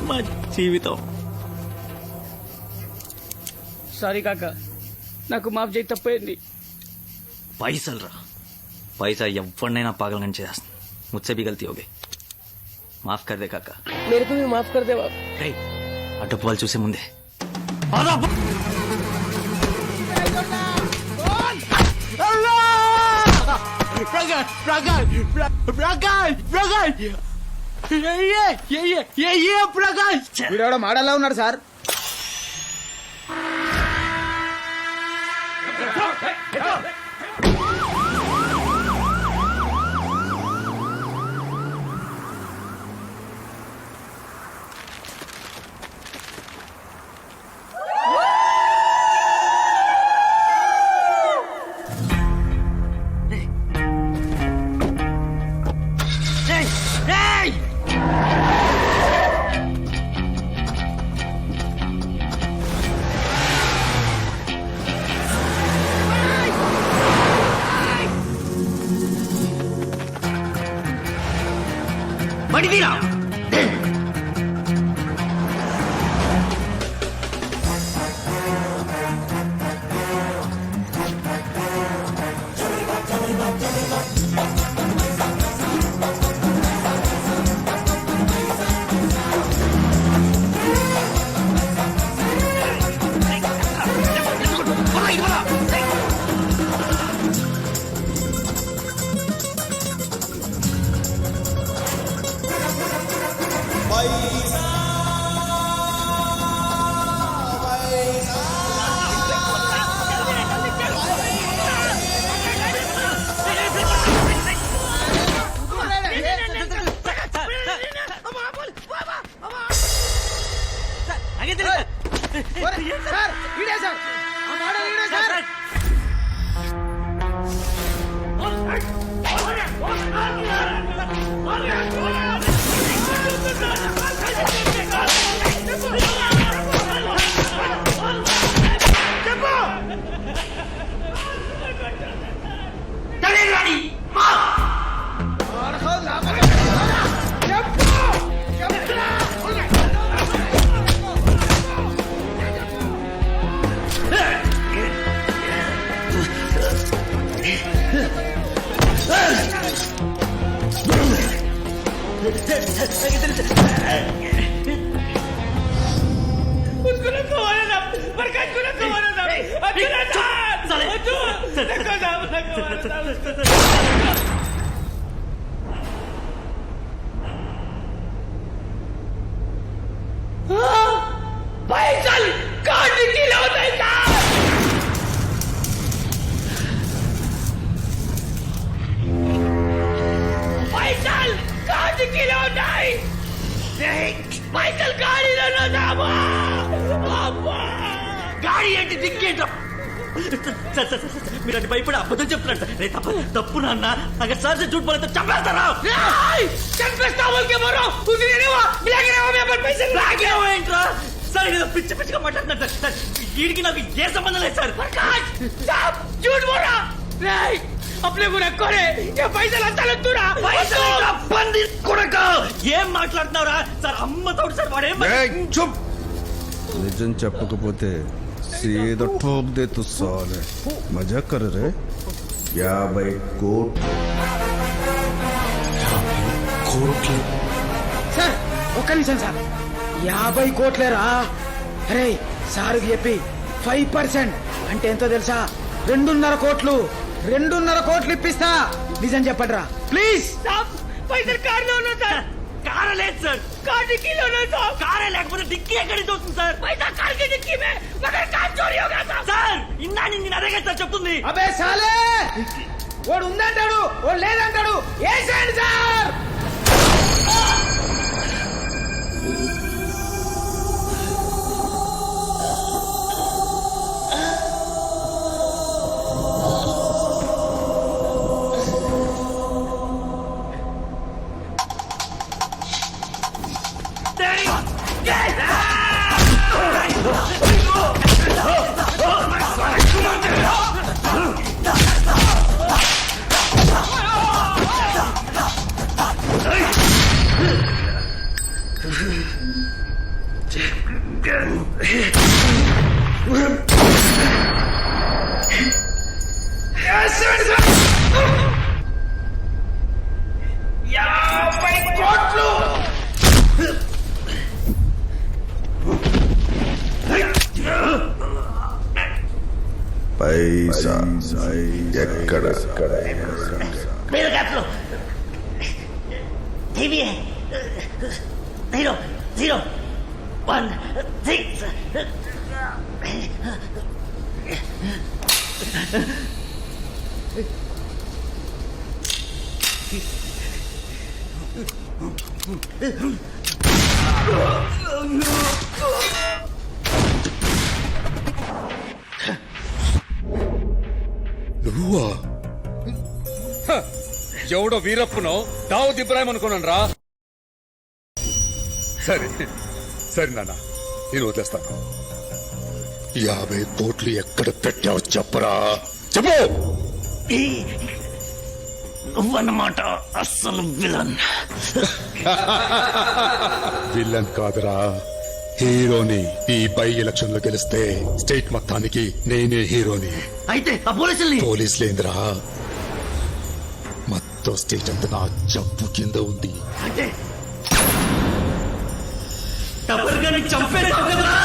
N: మా జీవితం.
C: సారీ కాక, నాకు మాఫ్ చేయి, తప్పైంది.
N: పైసలు రా, पैसा ఎవరినైనా పాగలని చేస్తుంది. ముచ్చే भी गलती हो गई, माफ कर दे काका.
C: मेरे को भी माफ कर दे बाप.
N: రేయ్, ఆ డబ్బు వాళ్ళు చూసే ముందే
C: వీడెవడో మాడలా ఉన్నాడు సార్.
N: పడితీరా
B: సార్ ఈడే సార్ ఆ మోడల్ ఈడే సార్ గాడి ఏంటి దిక్కేంట మీరు అది భయపడి అబద్ధం చెప్తున్నారు సార్ రే తప్పు నాన్న అక్కడ సార్ से झूठ बोले तो चंपेస్తారా चंपेस्ता बोल के बोलो उसी ने वो ब्लैक रे मैं पर पैसे ब्लैक रे ఏంట్రా సార్ ఇది పిచ్చి పిచ్చిగా మాట్లాడుతున్నారు సార్ వీడికి నాకు ఏ సంబంధం లేదు సార్ ప్రకాష్ సాబ్ झूठ बोल रहा రేయ్ अपने को रखो रे ये पैसे అంతా तुरा पैसे బండి కొడక ఏం మాట్లాడుతున్నావురా సార్ అమ్మతోడు సార్ వాడేం
I: చుప్ నిజం చెప్పకపోతే सीधा ठोक दे तू साले मजाक कर रे 50
C: కోట్లు సార్ ఒక్క నిమిషం సార్ 50 కోట్లేరా అరే సార్కి చెప్పి 5% అంటే ఎంతో తెలుసా 2.5 కోట్లు 2.5 కోట్లు ఇప్పిస్తా నిజం చెప్పండిరా ప్లీజ్
N: పైసలు కార్లో ఉన్నా సార్ కార్ లేదు సార్ కార్ డిక్కీలో ఉన్నా సార్ కారే లేకపోతే డిక్కీ ఎక్కడి దొరుకుతుంది సార్ పైసా కార్ కి డిక్కీ మే మగర్ కార్ చోరీ హో గయా సార్ ఇన్నా నిన్న అదే సార్ చెప్తుంది
C: అబే సాలే వాడు ఉందంటాడు వాడు లేదంటాడు ఏసేయండి సార్
I: पैसा ఎక్కడ
N: मेरे कैप्टन टीवी है 001
P: నువ్వా ఎవడో వీరప్పనో దావుద్ ఇబ్రాహిం అనుకున్నాను రా సరే సరే నాన్న నేను వదిలేస్తాను 50 కోట్లు ఎక్కడ పెట్టావు చెప్పరా చెప్పు
N: నువ్వన్నమాట అస్సలు విలన్.
P: విలన్ కాదురా, హీరోని. ఈ బై ఎలక్షన్ లో గెలిస్తే స్టేట్ మొత్తానికి నేనే హీరోని.
N: అయితే ఆ పోలీసుల్ని
P: పోలీసులేంద్రా, మొత్తం స్టేట్ అంతా నా జబ్బు కింద ఉంది.
N: అంటే టబ్బర్ గారిని చంపేస్తావు కదరా?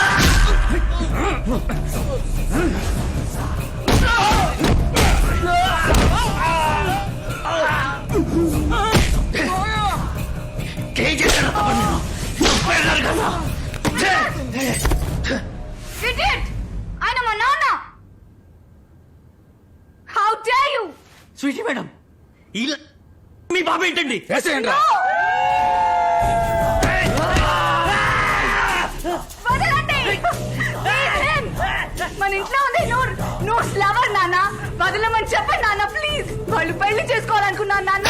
N: ఏం చేశాడు టబ్బర్ నేను? చంపేశారు కదా.
K: ఆయన మా నాన్న. How dare you!
N: Sweetie madam, ఇలా మీ బాబు ఏంటండి?
K: వదలండి! మన ఇంట్లో ఉంది నూర్. నూర్ లవర్ నాన్న, వదలమని చెప్పండి నాన్న ప్లీజ్. వాళ్ళు పెళ్లి చేసుకోవాలనుకున్నాను నాన్న.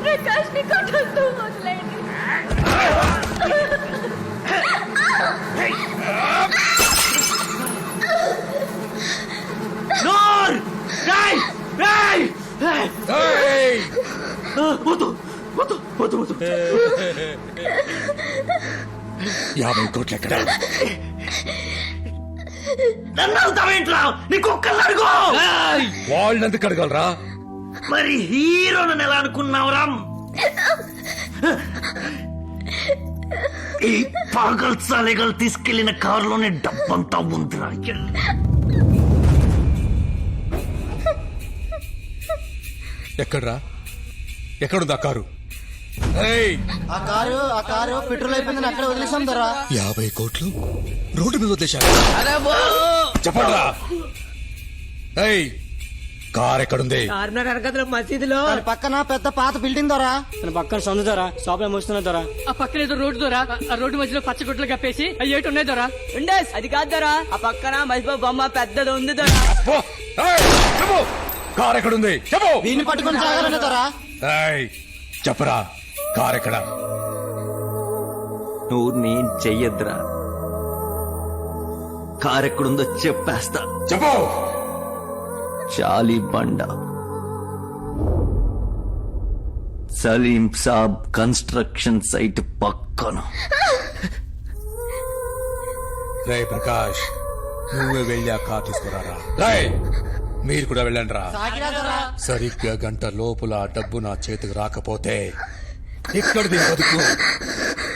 K: ప్రకాష్ ని కొట్టొద్దు, వదిలేయండి.
N: వద్దు వద్దు వద్దు వద్దు.
P: 50 కోట్లు ఎక్కడ?
N: నన్ను అవుతావేంట్రా? నీ కుక్కలు అడుగు.
P: వాళ్ళెందుకు అడగలరా?
N: మరి హీరోని ఎలా అనుకున్నావురా? ఈ పాగల్ సాలేగలు తీసుకెళ్లిన కారులోనే డబ్బంతా ఉందిరా.
P: ఎక్కడ్రా? ఎక్కడుంది ఆ కారు?
D: ఆ కారు పెట్రోల్ అయిపోయిందని అక్కడ వదిలేసాం ధరా.
P: 50 కోట్లు రోడ్డు మీద వదిలేశారు. చెప్పండిరా. కార్ ఎక్కడుంది?
C: మసీదులో
D: పక్కన పెద్ద పాత బిల్డింగ్ ధరా. పక్కన సొంత ధర షాప్ లో మోస్తున్నా ధర.
C: ఆ పక్కన ఏదో రోడ్డు దొరా. ఆ రోడ్డు మధ్యలో పచ్చ గుడ్లు కప్పేసి అవి ఏటి ఉన్నాయి దొరా. అది కాదు దొరా, ఆ పక్కన మసిపో బొమ్మ పెద్దది ఉంది దొరా.
P: కార్ ఎక్కడుంది చెప్పు.
D: దీన్ని పట్టుకుని సాగాలనే ధర.
P: చెప్పరా, కార్ ఎక్కడ?
N: నువ్వు నేను చెయ్యద్దురా. కారు ఎక్కడుందో చెప్పేస్తా.
P: చెప్పు.
N: చాలీ బండ, సలీం సాబ్ కన్స్ట్రక్షన్ సైట్ పక్కన.
P: రే ప్రకాష్, నువ్వే వెళ్ళి ఆ కార్ తీసుకురారా. మీరు కూడా వెళ్ళండి రా. సరిగ్గా గంట లోపల ఆ డబ్బు నా చేతికి రాకపోతే ఇక్కడిది బతుకు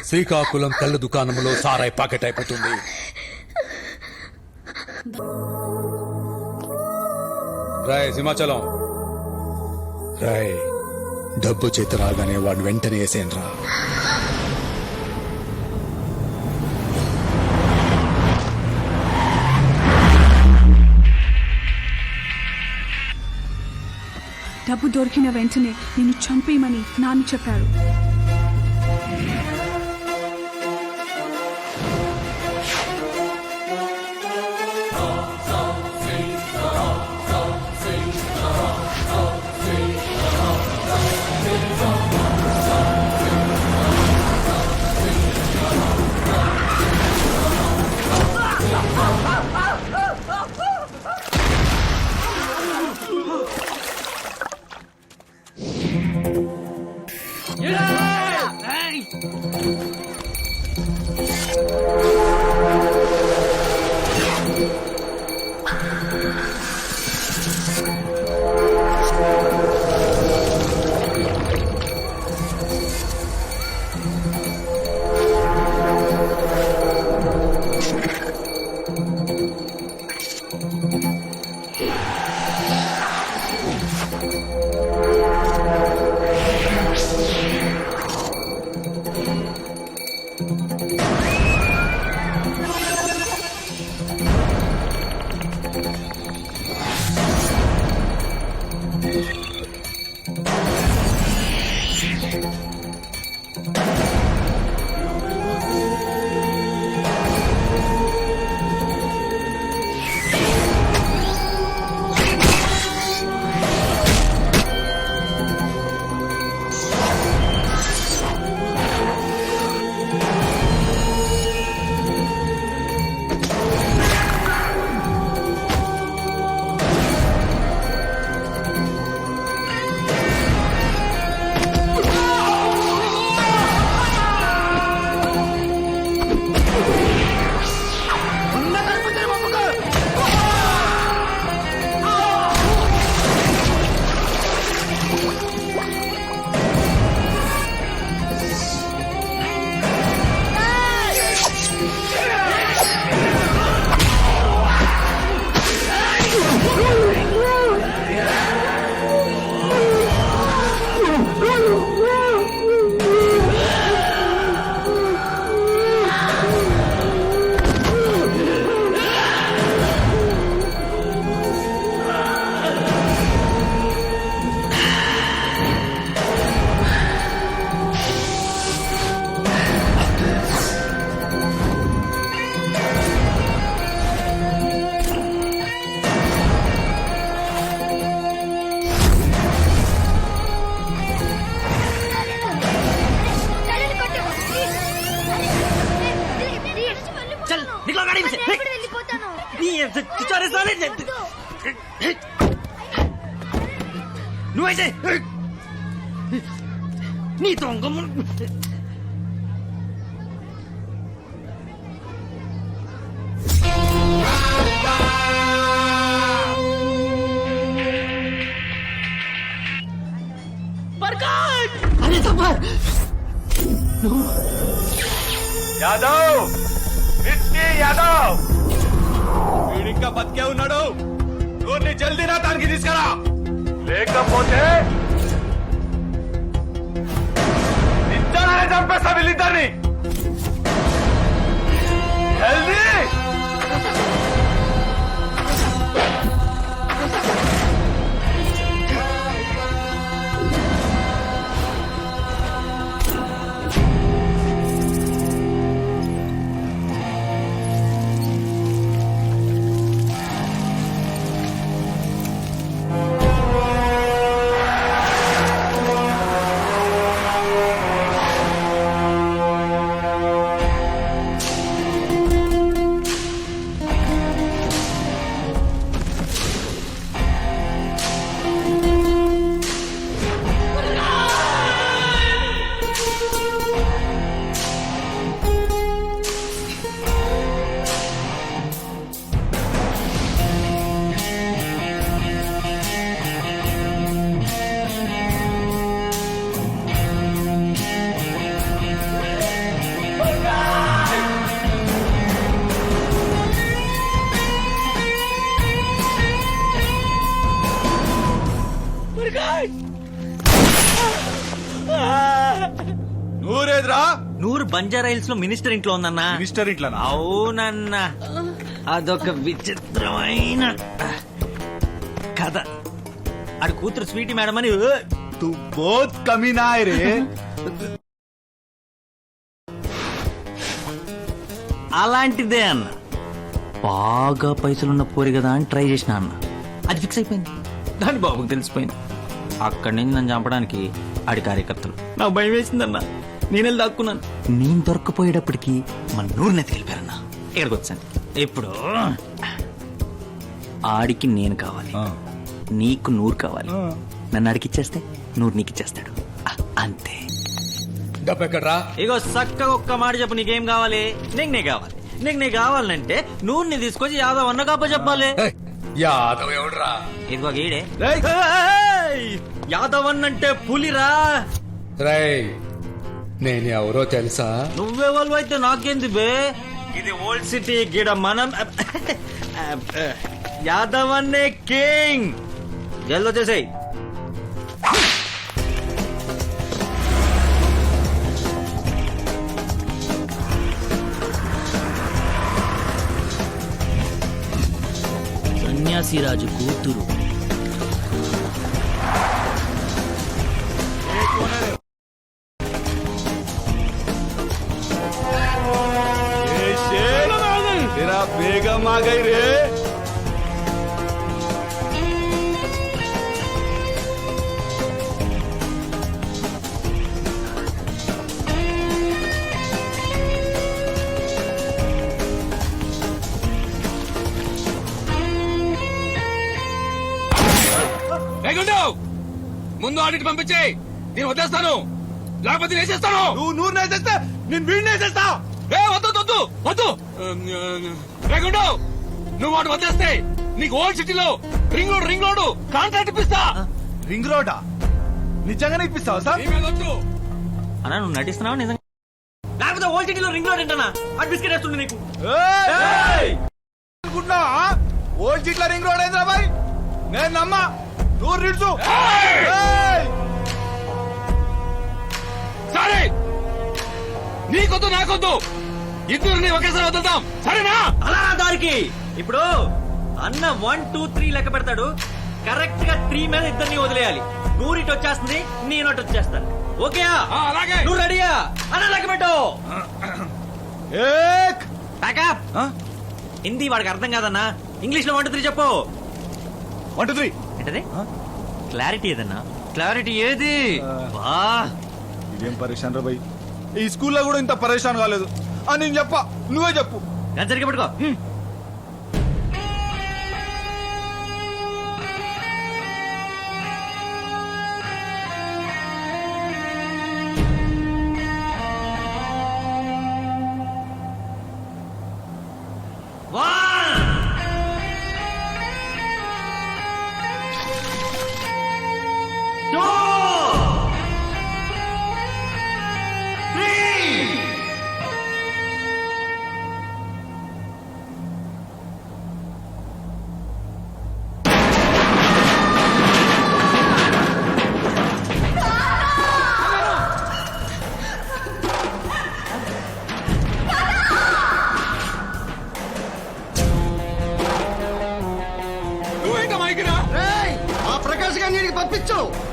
P: శ్రీకాకుళం కళ్ళ దుకాణంలో సారాయి పాకెట్ అయిపోతుంది. రాయ్ సింహాచలం, రాయ్ డబ్బు చేతి రాగానే వాడిని వెంటనే వేసేయండి రా.
K: డబ్బు దొరికిన వెంటనే నిన్ను చంపేయమని నాన్న చెప్పారు.
N: నువ్వైతే నీ దొంగ
I: యాదవ్ మిస్టీ యాదవ్ వీడింకా బతికే ఉన్నాడు నూర్ని జల్దీ నా దానికి తీసుకురా లేకపోతే ఇద్దరే చంపేస్తా వీళ్ళిద్దరిని జల్దీ నూరేద్రా
N: నూరు బంజారా హిల్స్ లో మినిస్టర్ ఇంట్లో ఉందన్నా.
I: మినిస్టర్ ఇంట్లో
N: అవునన్నా, అదొక విచిత్రమైన కథ. ఆడి కూతురు స్వీటీ మేడం అని
I: తు బోత్ కమీనాయ్ రే
N: అలాంటిదే అన్న. బాగా పైసలున్న పోరి కదా అని ట్రై చేసిన అన్న. అది ఫిక్స్ అయిపోయింది. దాని బాబుకి తెలిసిపోయింది. అక్కడి నుంచి నన్ను చంపడానికి ఆడి కార్యకర్తలు. నాకు భయం వేసిందన్న. నేనే దాక్కున్నాను. నేను దొరకపోయేటప్పటికి మన నూరునే తేలిపారన్నా. ఇక్కడికి వచ్చాను. ఇప్పుడు ఆడికి నేను కావాలి, నీకు నూరు కావాలి. నన్ను అడిగిచ్చేస్తే నూరు నీకు ఇచ్చేస్తాడు. అంతే.
P: డబ్బెక్కడ్రా?
N: ఇగో చక్కగా ఒక్క మాట చెప్పు. నీకేం కావాలి? నీకు నే కావాలి. నీకు నే కావాలంటే నూరుని తీసుకొచ్చి యాదవ్ అన్న కాప చెప్పాలి.
P: యాదవ్ ఎవడ్రా?
N: ఇదిగో గీడే. యాదవ్ అన్నంటే పులిరా.
P: రేయ్, నేను ఎవరో తెలుసా?
N: నువ్వెవరు అయితే నాకేంది బే. ఇది ఓల్డ్ సిటీ. గిడ మనం యాదవ్ అన్నే కింగ్. జల్ది వచ్చేసాయి. సన్యాసిరాజు కూతురు.
I: बेगम आ गई रे.
P: ముందు ఆడిట్ పంపించే. నేను వదిలేస్తాను, లేకపోతే వేసేస్తాను.
I: నువ్వు నూరు నేసేస్తా, నేను వీడిని నేసేస్తా.
P: వద్దు వద్దు వద్దు. రేగుండు, నువ్వు వాడు వదిలేస్తే నీకు ఓల్డ్ సిటీలో రింగ్ రోడ్ కాంట్రాక్ట్ ఇప్పిస్తా.
I: రింగ్ రోడా? నిజంగానే ఇప్పిస్తావా సార్?
N: అన్నా నువ్వు నటిస్తున్నావు నిజంగా? లేకపోతే ఓల్డ్ సిటీలో రింగ్ రోడ్ ఏంటన్నా? ఆ బిస్కెట్ వేస్తుంది నీకు.
I: అనుకుంటున్నావా? ఓల్డ్ సిటీలో రింగ్ రోడ్ అయిందిరా బాయ్. నేను నమ్మా. నూరు నిడుచు.
P: సరే, నీకొద్దు నాకొద్దు, ఇద్దరిని ఒకేసారి వదులుతాం. సరేనా?
N: అలా దారికి. ఇప్పుడు అన్న 1 2 3 లెక్క పెడతాడు. కరెక్ట్ గా 3 మీద ఇద్దరిని వదిలేయాలి. నూరిటి వచ్చేస్తుంది, నేనోటి వచ్చేస్తాను. ఓకేయా?
P: అలాగే.
N: నువ్వు రెడీయా? అన్న లెక్క పెట్టు. ప్యాకప్. హిందీ వాడికి అర్థం కాదన్నా. ఇంగ్లీష్ లో 1 2 3 చెప్పు.
I: 1 2 3
N: ఏంటది? క్లారిటీ ఏదన్నా? క్లారిటీ ఏది? బా,
I: ఇదేం పరేషాన్ రా బాయ్. ఈ స్కూల్లో కూడా ఇంత పరేషాన్ కాలేదు. నేను చెప్పా, నువ్వే చెప్పు.
N: సరిగ్గా పెట్టుకో.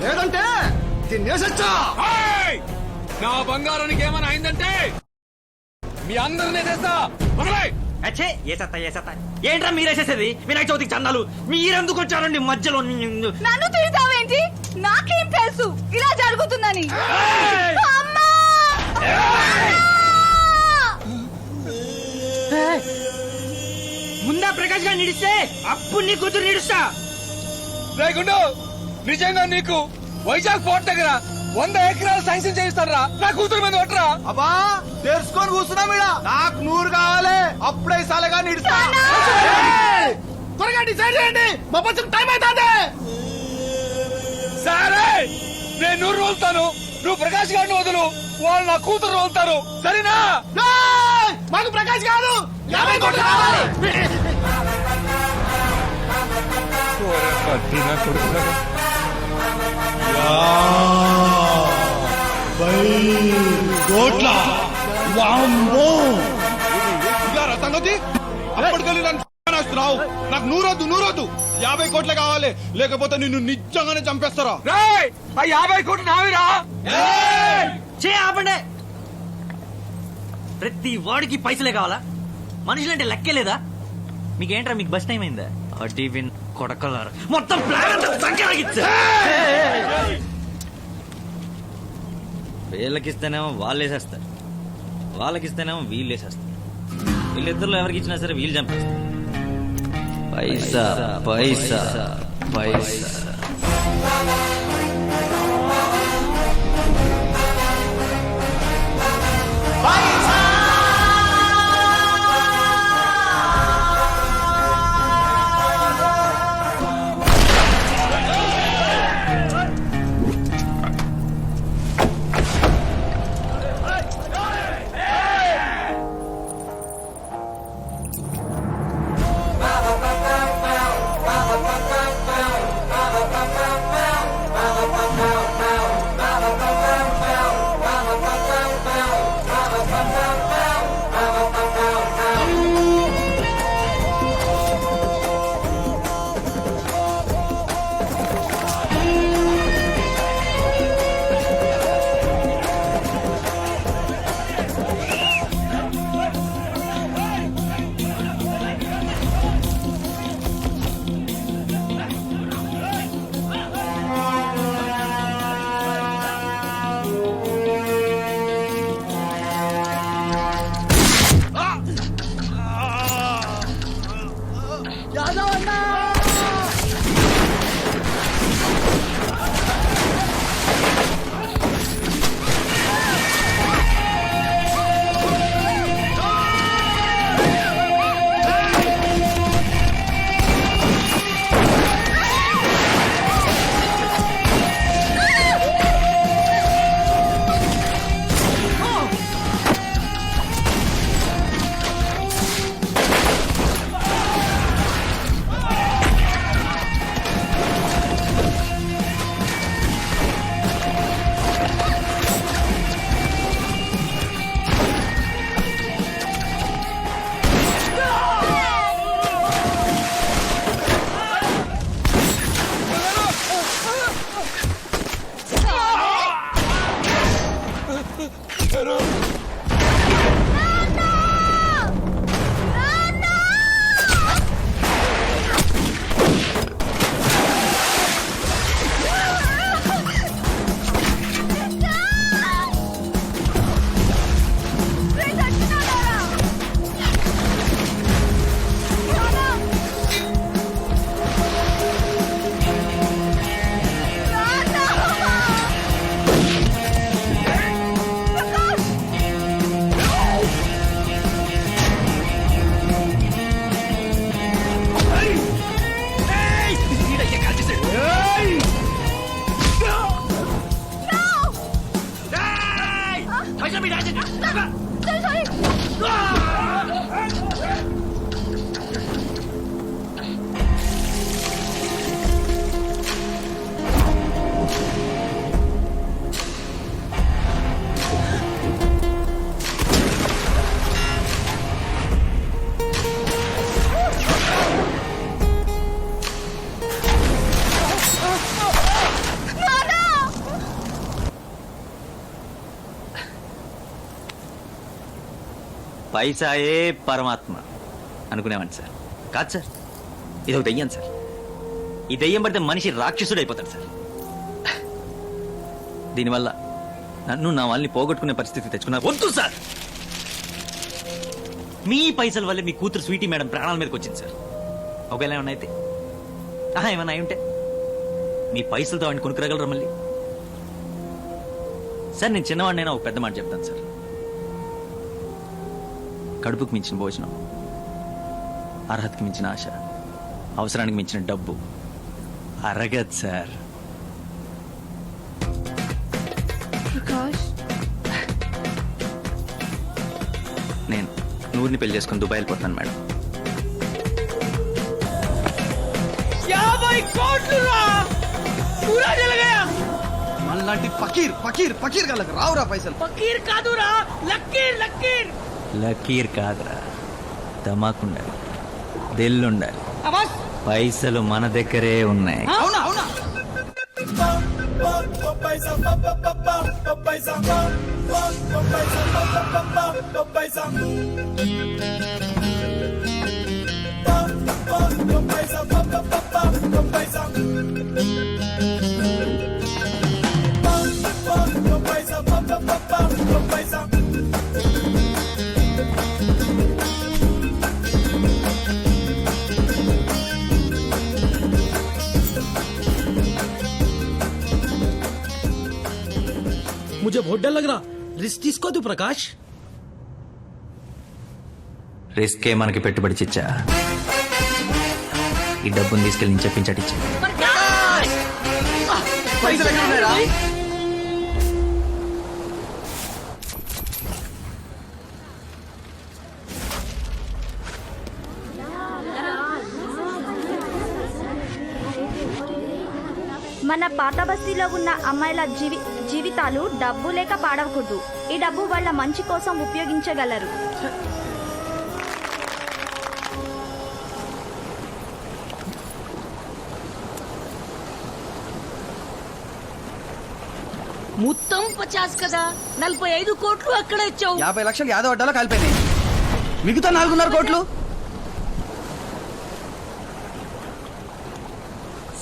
E: లేదంటే తినేసొచ్చా.
P: నా బంగారానికి ఏమైనా అయిందంటే మీ అందరినీ చేస్తా.
N: అచ్చే ఏసత్తా ఏంట్రా మీరేసేసేది వినాయక చవితికి చందాలు మీరెందుకు వచ్చారండి మధ్యలో?
K: నన్ను తిడతావేంటి? నాకేం తెలుసు ఇలా జరుగుతుందని. అమ్మా!
N: ముందా ప్రకాష్ గారు నిడిస్తే అప్పుడు నీ కూతురు నిడుస్తా.
P: లేకుండా నిజంగా నీకు వైజాగ్ పోర్ట్ దగ్గర 100 ఎకరాలు శాంక్షన్ చేయిస్తారా? నా కూతురు మీద కొట్టరా?
E: అబ్బా తెరుచుకొని కూర్చున్నా మీడ. నాకు 100 కావాలి. అప్పుడే సాలగా నిడుస్తా. త్వరగా డిసైడ్ చేయండి. మా బస్సు టైం అవుతుంది.
P: సరే నేను 100 రోజుతాను. నువ్వు ప్రకాష్ గారిని వదులు. వాళ్ళు నా కూతురు రోజుతారు. సరేనా?
E: మాకు ప్రకాష్ కాదు 50 కోట్లు కావాలి.
I: సంగతి అప్పటికెళ్ళి నన్ను వేస్తున్నావు. నాకు 100 50 కోట్లే కావాలి. లేకపోతే నిన్ను నిజంగానే చంపేస్తారా?
P: ఆ 50 కోట్లు నావిరా.
N: ఆపండి. ప్రతి వాడికి పైసలే కావాలా? మనుషులంటే లెక్కే లేదా? మీకేంట్రా మీకు బస్ టైం అయిందా? అడివిన్ కొడకలారా మొత్తం ప్లాన్ అంతా సంఖ్యలాగిచ్చా. వీళ్ళకిస్తేనేమో వాళ్ళు వేసేస్తారు, వాళ్ళకిస్తేనేమో వీళ్ళు వేసేస్తారు. వీళ్ళిద్దరిలో ఎవరికి ఇచ్చినా సరే వీళ్ళు చంపేస్తారు. పైసా పైసా పైసా.
K: నాన్న
N: పైసాయే పరమాత్మ అనుకునేవాడిని సార్. కాదు సార్, ఇది ఒక దెయ్యం సార్. ఈ దెయ్యం పడితే మనిషి రాక్షసుడు అయిపోతాడు సార్. దీనివల్ల నన్ను నా వాళ్ళని పోగొట్టుకునే పరిస్థితి తెచ్చుకున్నా. వద్దు సార్, మీ పైసల వల్లే మీ కూతురు స్వీటీ మేడం ప్రాణాల మీదకి వచ్చింది సార్. ఒకవేళ ఏమన్నా అయితే, ఏమన్నా అయి ఉంటే మీ పైసలతో వాడిని కొనుక్కురాగలరా మళ్ళీ? సార్ నేను చిన్నవాడినైనా ఒక పెద్ద మాట చెప్తాను సార్. కడుపుకు మించిన భోజనం, అర్హతకి మించిన ఆశ, అవసరానికి మించిన డబ్బు అరగదు సార్.
K: ప్రకాష్,
N: నేను నూరుని పెళ్లి చేసుకుని దుబాయ్ వెళ్ళిపోతాను మేడం.
E: 50 కోట్లు రా! పూరా జలగయా! మనలాంటి ఫకీర్ ఫకీర్ ఫకీర్ గాళ్ళకి రావురా పైసలు.
C: ఫకీర్ కాదురా, లక్కీర్ లక్కీర్.
N: లకీర్ కాదురా, దమాకుండాలి, దిల్లుండాలి. పైసలు మన దగ్గరే ఉన్నాయి.
E: అవునా అవునా
B: मुझे बहुत डर लग रहा. रिस्क తీసుకో తు ప్రకాష్.
N: రిస్కే మనకి పెట్టుబడి చిచ్చా. ఈ డబ్బుని తీసుకెళ్ళి నేను చెప్పించటిచ్చా.
E: పైసలు ఎక్కడ ఉన్నాయరా?
O: మన పాత బస్తీలో ఉన్న అమ్మాయిల జీవితాలు డబ్బు లేక పాడవకూడదు. ఈ డబ్బు వాళ్ళ మంచి కోసం ఉపయోగించగలరు.
C: మొత్తం 50 కదా, 45 కోట్లు అక్కడ ఇచ్చావు.
E: 50 లక్షలు యాదవ్ అడ్డాలో కాలిపోయినాయి. మిగతా 4.5 కోట్లు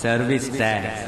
N: సర్వీస్ ట్యాక్స్